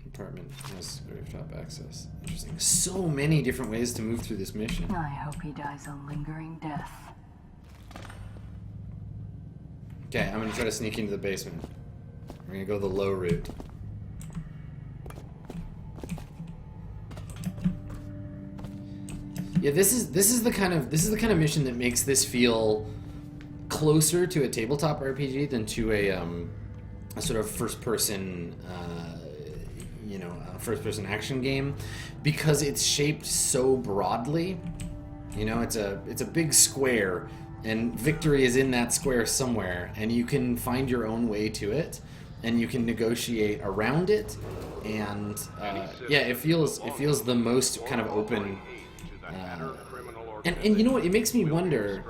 Apartment has rooftop access. Interesting. So many different ways to move through this mission. I hope he dies a lingering death. Okay, I'm gonna try to sneak into the basement. We're gonna go the low route. Yeah, this is the kind of mission that makes this feel closer to a tabletop RPG than to a sort of first-person first-person action game, because it's shaped so broadly. You know, it's a big square, and victory is in that square somewhere, and you can find your own way to it, and you can negotiate around it, and yeah, it feels the most kind of open. And you know what? It makes me wonder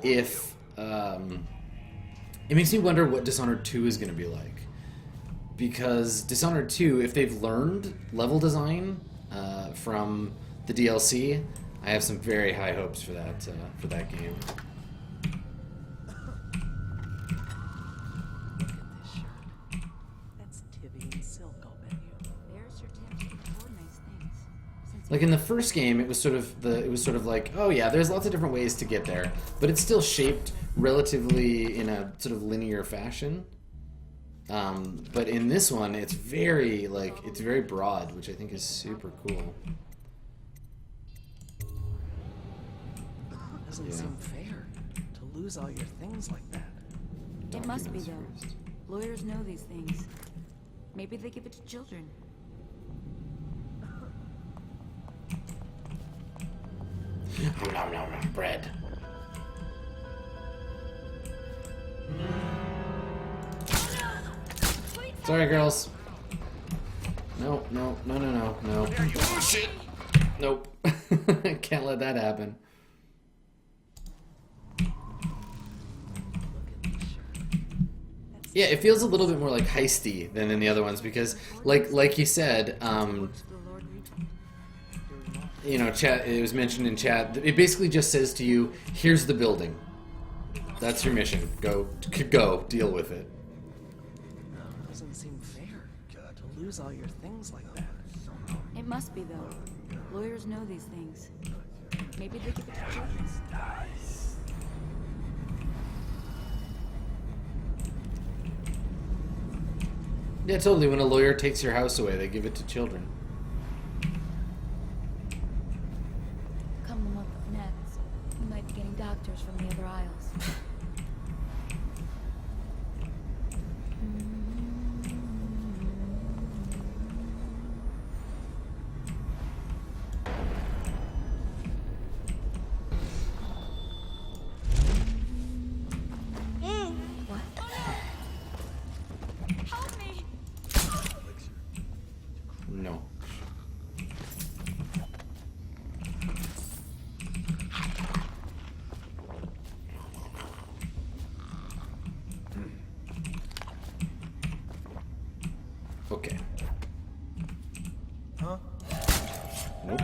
if it makes me wonder what Dishonored 2 is going to be like. Because Dishonored 2, if they've learned level design from the DLC, I have some very high hopes for that game. Look at this shirt. That's Tibian silk, I'll bet you. There's your Timsh to coordinate things. Like in the first game, it was sort of like, oh yeah, there's lots of different ways to get there, but it's still shaped relatively in a sort of linear fashion. But in this one, it's very broad, which I think is super cool. Doesn't seem fair to lose all your things like that. It must be, though. First. Lawyers know these things. Maybe they give it to children. Nom, nom, nom, bread. Sorry, girls. No. Oh, shit. Nope. Can't let that happen. Yeah, it feels a little bit more like heisty than in the other ones because, like you said, you know, chat. It was mentioned in chat. It basically just says to you, "Here's the building. That's your mission. Go, deal with it." Doesn't seem fair to lose all your things like that. It must be, though. Lawyers know these things. Maybe they give it to children. Yeah, totally. When a lawyer takes your house away, they give it to children. Come the month of next, we might be getting doctors from the other aisles. No. Okay. Huh? Nope.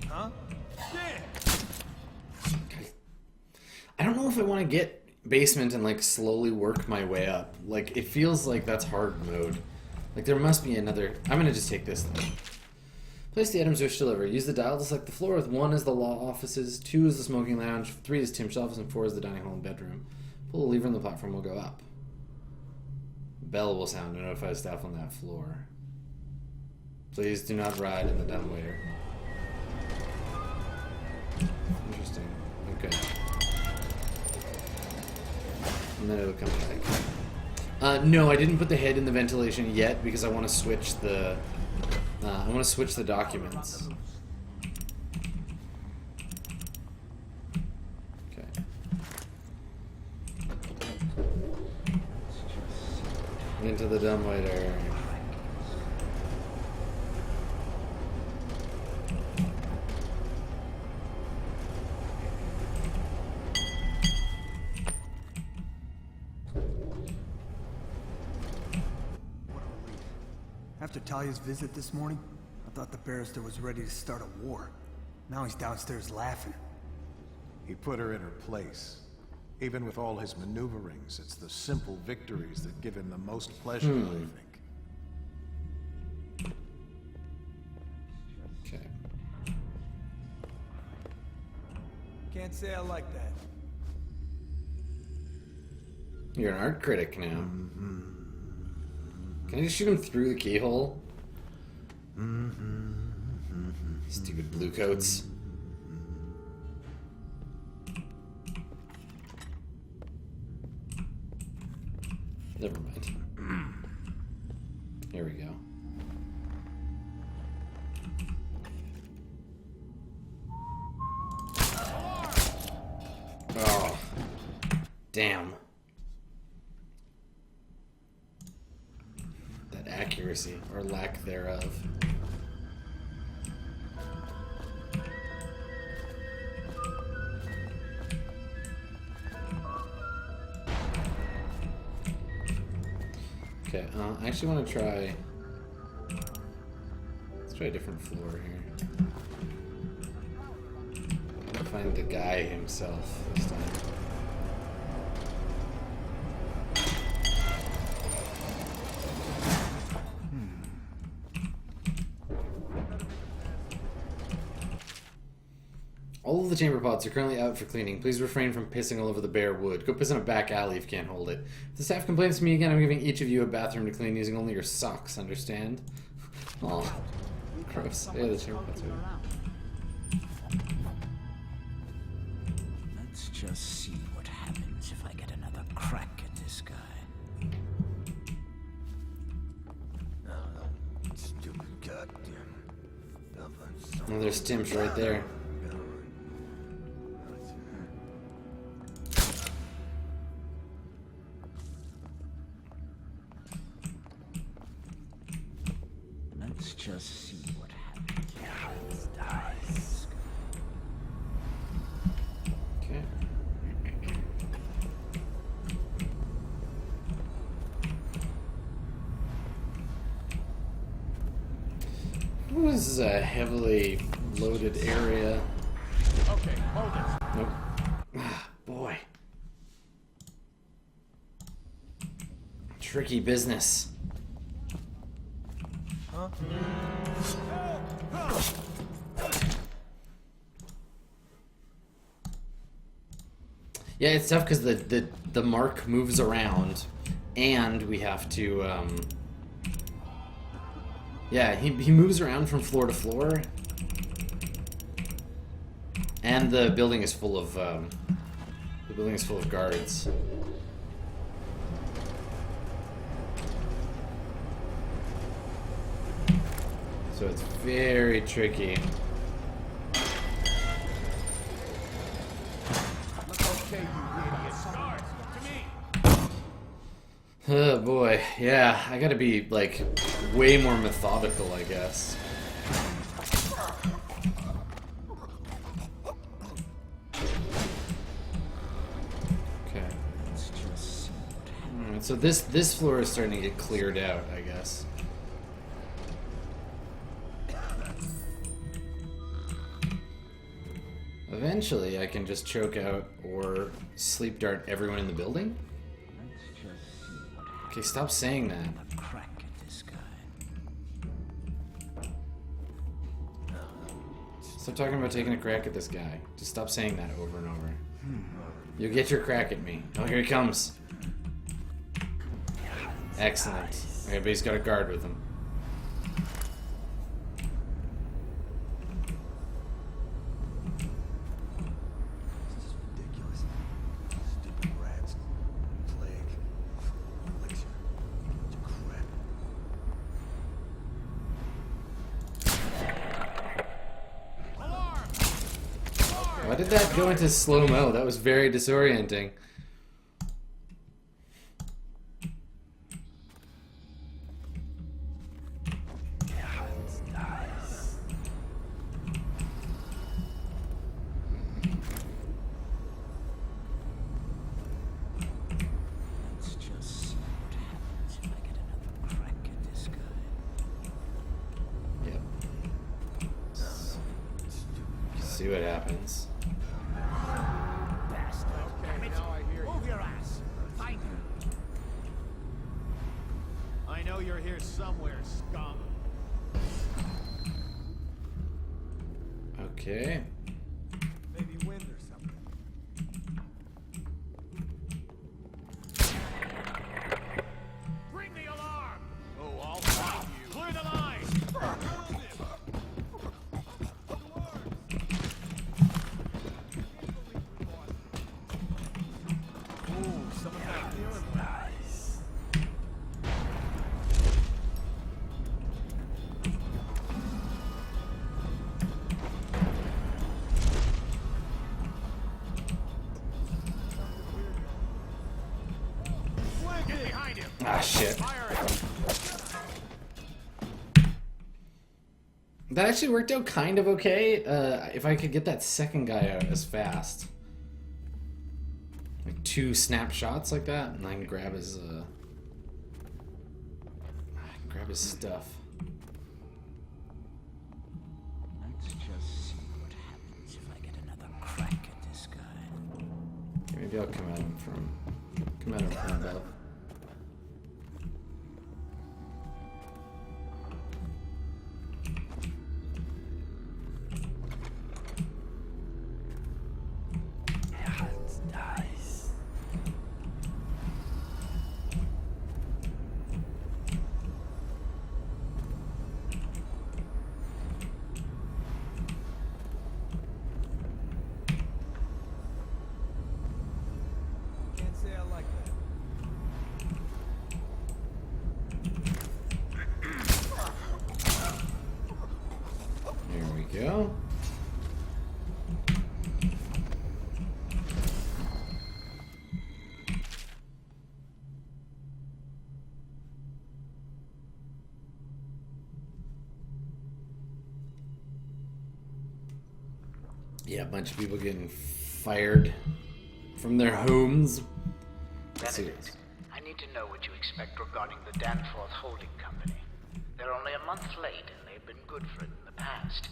Huh? I don't know if I want to get basement and like slowly work my way up. Like it feels like that's hard mode. Like there must be another. I'm gonna just take this though. Place the items you wish to deliver. Use the dial to select the floor with 1 as the law offices, 2 is the smoking lounge, 3 is Timsh's office, and 4 is the dining hall and bedroom. Pull the lever and the platform will go up. Bell will sound to notify staff on that floor. Please do not ride in the dumbwaiter. Interesting. Okay. And then it'll come back. No, I didn't put the head in the ventilation yet because I want to switch the. I want to switch the documents. Okay. Into the dumbwaiter. After Talia's visit this morning, I thought the barrister was ready to start a war. Now he's downstairs laughing. He put her in her place. Even with all his maneuverings, it's the simple victories that give him the most pleasure, I think. Okay. Can't say I like that. You're an art critic now. Can I just shoot him through the keyhole? Stupid blue coats. Never mind. Here we go. Oh. Damn. That accuracy, or lack thereof. Okay, I actually want to try... Let's try a different floor here. Find the guy himself this time. All of the chamber pots are currently out for cleaning. Please refrain from pissing all over the bare wood. Go piss in a back alley if you can't hold it. If the staff complains to me again, I'm giving each of you a bathroom to clean using only your socks, understand? Oh, gross. Yeah, the chamber pots are... Let's just see what happens if I get another crack at this guy. Stupid goddamn. Oh, there's Timsh right there. Let's just see what happens. this is a heavily loaded area. Okay, hold it. Nope. Ah, boy. Tricky business. Huh? Yeah, it's tough because the mark moves around, and we have to. Yeah, he moves around from floor to floor, and the building is full of guards. So it's very tricky. Okay, you idiot. Guards, to me. Oh boy, yeah, I gotta be like way more methodical, I guess. Okay. Alright, so this floor is starting to get cleared out, I guess. Eventually, I can just choke out or sleep dart everyone in the building? Okay, stop saying that. Stop talking about taking a crack at this guy. Just stop saying that over and over. You'll get your crack at me. Oh, here he comes. Excellent. Okay, but he's got a guard with him. Why did that go into slow-mo? That was very disorienting. Yep. See what happens. I know you're here somewhere, scum. Okay. Maybe wind or something. Bring the alarm! Oh, I'll find you. Clear the line! Ooh, someone's not feeling nice. Get behind him! Ah, shit. Fire it! That actually worked out kind of okay, if I could get that second guy out as fast. Like 2 snapshots like that, and I can grab his, stuff. Let's just see what happens if I get another crack at this guy. Okay, maybe I'll come at him from above. Nice. Can't say I like that. Here we go. Yeah, a bunch of people getting fired from their homes. Let's see Benedict, I need to know what you expect regarding the Danforth Holding Company. They're only a month late, and they've been good for it in the past.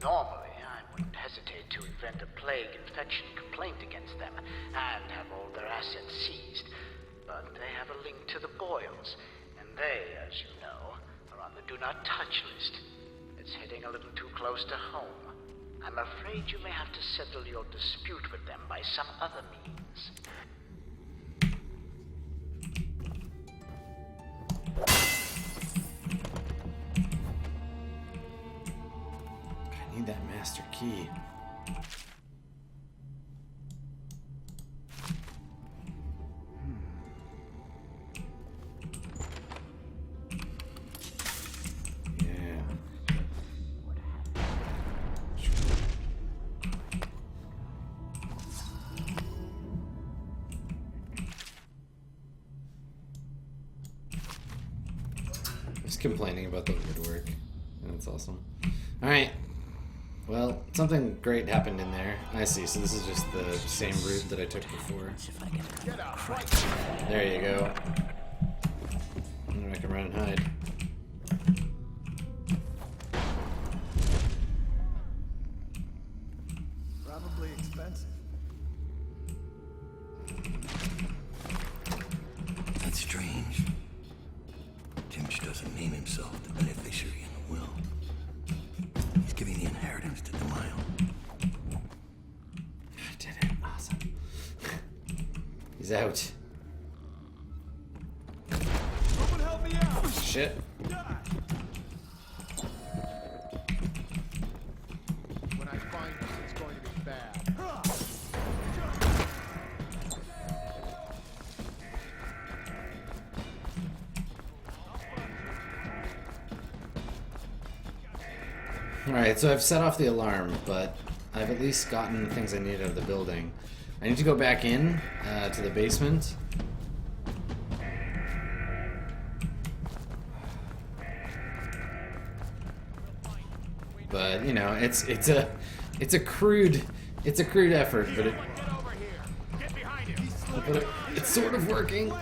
Normally, I wouldn't hesitate to invent a plague infection complaint against them and have all their assets seized. But they have a link to the Boyles, and they, as you know, are on the do not touch list. It's hitting a little too close to home. I'm afraid you may have to settle your dispute with them by some other means. I need that master key. Complaining about the woodwork. That's awesome. Alright. Well, something great happened in there. I see, so this is just the same route that I took before. There you go. And I can run and hide. Probably expensive. That's strange. Timsh doesn't name himself the beneficiary in the will. He's giving the inheritance to Delisle. I did it. Awesome. He's out. Someone help me out! Shit. When I find this, it's going to be bad. Alright, so I've set off the alarm, but I've at least gotten the things I need out of the building. I need to go back in to the basement. But you know, it's a crude effort, but it's sort of working.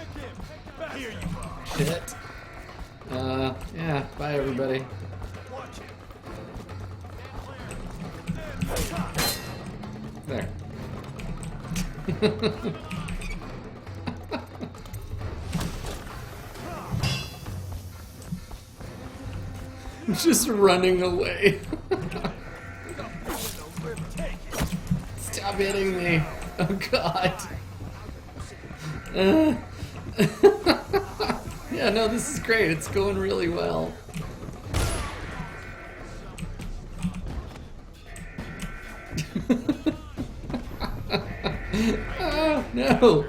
Shit. Yeah. Bye, everybody. There. Just running away. Stop hitting me. Oh god. Yeah, no, this is great. It's going really well. Oh, no.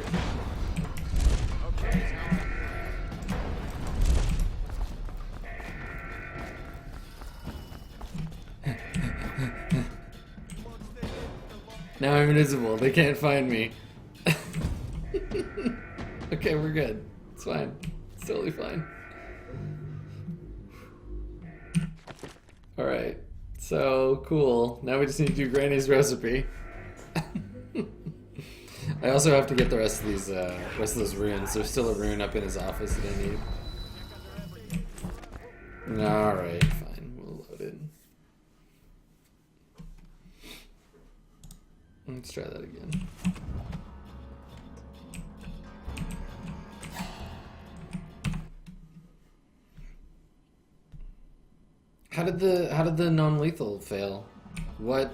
Now I'm invisible. They can't find me. Okay, we're good. It's fine. It's totally fine. Alright. So, cool. Now we just need to do Granny's recipe. I also have to get the rest of these, rest of those runes. There's still a rune up in his office that I need. Alright, fine. We'll load it. Let's try that again. How did the non-lethal fail? What?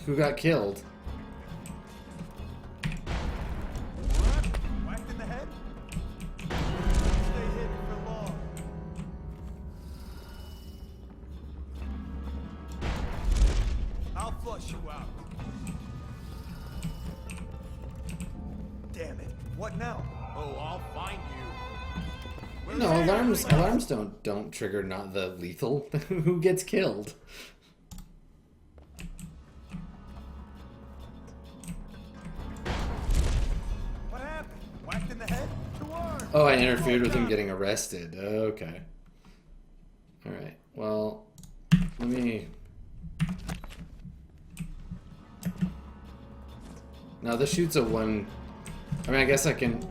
Who got killed? Whacked in the head? Stay hidden for long. I'll flush you out. Damn it. What now? Oh, I'll find you. No, alarms don't trigger not the lethal. Who gets killed? What happened? Whacked in the head? Too hard. Oh, I interfered with him getting arrested. Okay. Alright, well, let me... Now this shoots a one... I mean, I guess I can...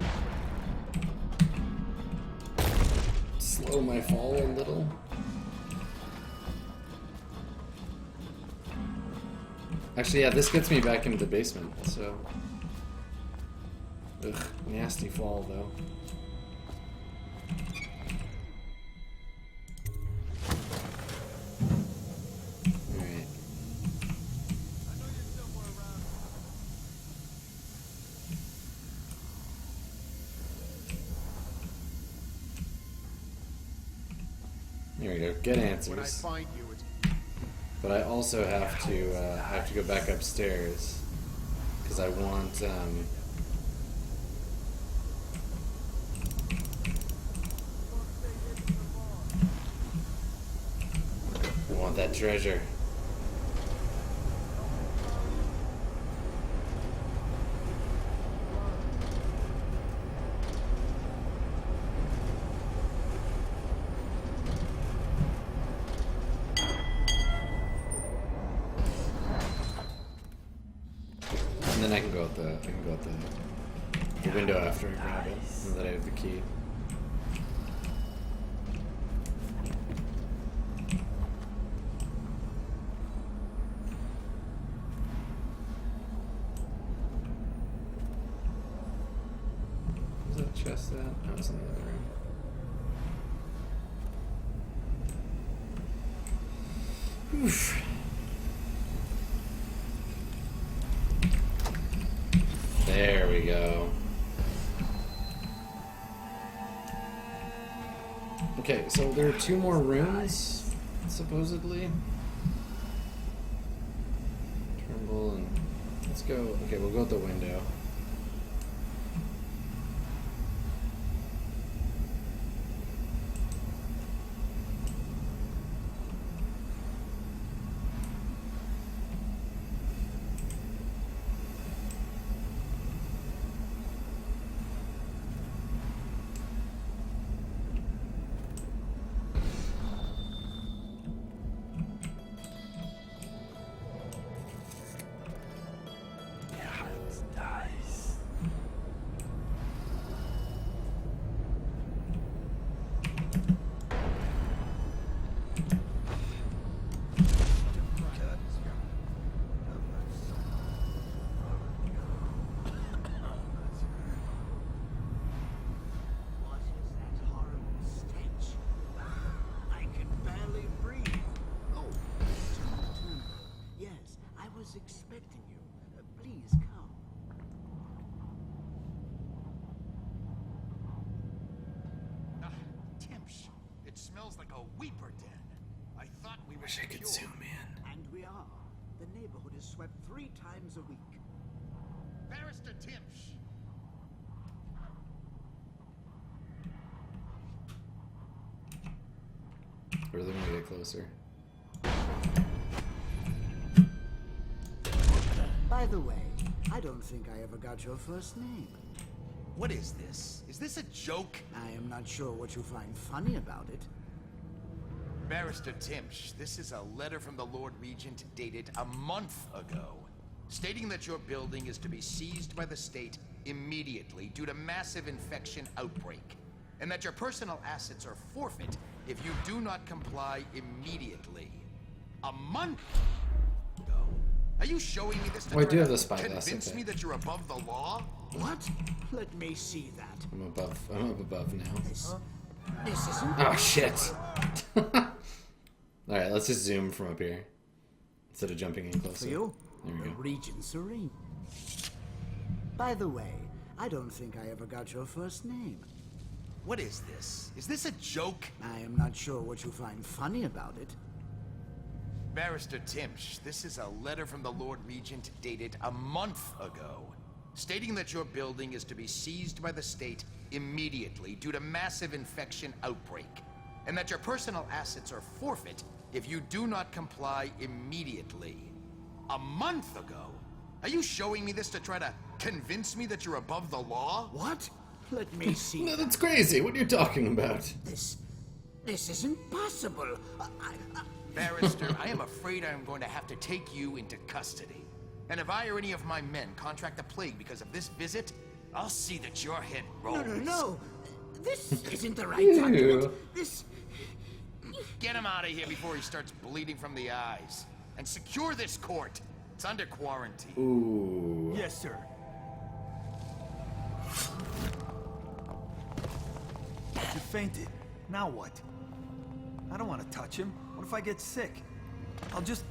slow my fall a little. Actually, yeah, this gets me back into the basement, so... Ugh, nasty fall, though. Alright. There we go. Get answers. When I find you, it's... But I also have to go back upstairs because I want that treasure. And then I can go out the window after I grab it, now that I have the key. Where's that chest at? Oh, it's in the other room. Oof. There we go. Okay, so there are 2 more rooms, supposedly. Tremble and... Let's go... Okay, we'll go out the window. Expecting you. Please come. Timsh, it smells like a weeper den. I thought we were Wish I could secure. zoom in. And we are. The neighborhood is swept 3 times a week. Barrister Timsh. We're really gonna get closer. By the way, I don't think I ever got your first name. What is this? Is this a joke? I am not sure what you find funny about it. Barrister Timsh, this is a letter from the Lord Regent dated a month ago, stating that your building is to be seized by the state immediately due to massive infection outbreak, and that your personal assets are forfeit if you do not comply immediately. A month ago? Are you showing me this to Well, I try do have to the spyglass, convince okay. me that you're above the law? What? Let me see that. I'm up above now. This isn't... Oh, shit. Alright, let's just zoom from up here. Instead of jumping in closer. For you, There we the go. Regent's ring. By the way, I don't think I ever got your first name. What is this? Is this a joke? I am not sure what you find funny about it. Barrister Timsh, this is a letter from the Lord Regent dated a month ago, stating that your building is to be seized by the state immediately due to massive infection outbreak, and that your personal assets are forfeit if you do not comply immediately. A month ago? Are you showing me this to try to convince me that you're above the law? What? Let me see. No, that's crazy. What are you talking about? This isn't possible. Barrister, I am afraid I am going to have to take you into custody. And if I or any of my men contract the plague because of this visit, I'll see that your head rolls. No. This isn't the right time to Ew. it. This... Get him out of here before he starts bleeding from the eyes. And secure this court. It's under quarantine. Ooh. Yes, sir. He fainted. Now what? I don't want to touch him. What if I get sick? I'll just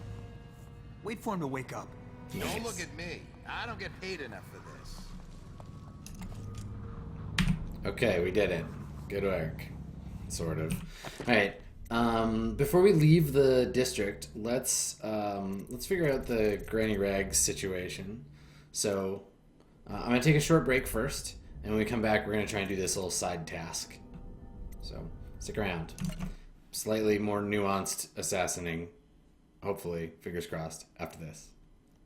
wait for him to wake up. Don't look at me. I don't get paid enough for this. Okay, we did it. Good work. Sort of. All right. Before we leave the district, let's figure out the Granny Rags situation. So, I'm gonna take a short break first, and when we come back, we're gonna try and do this little side task. So, stick around. Slightly more nuanced assassinating, hopefully, fingers crossed, after this.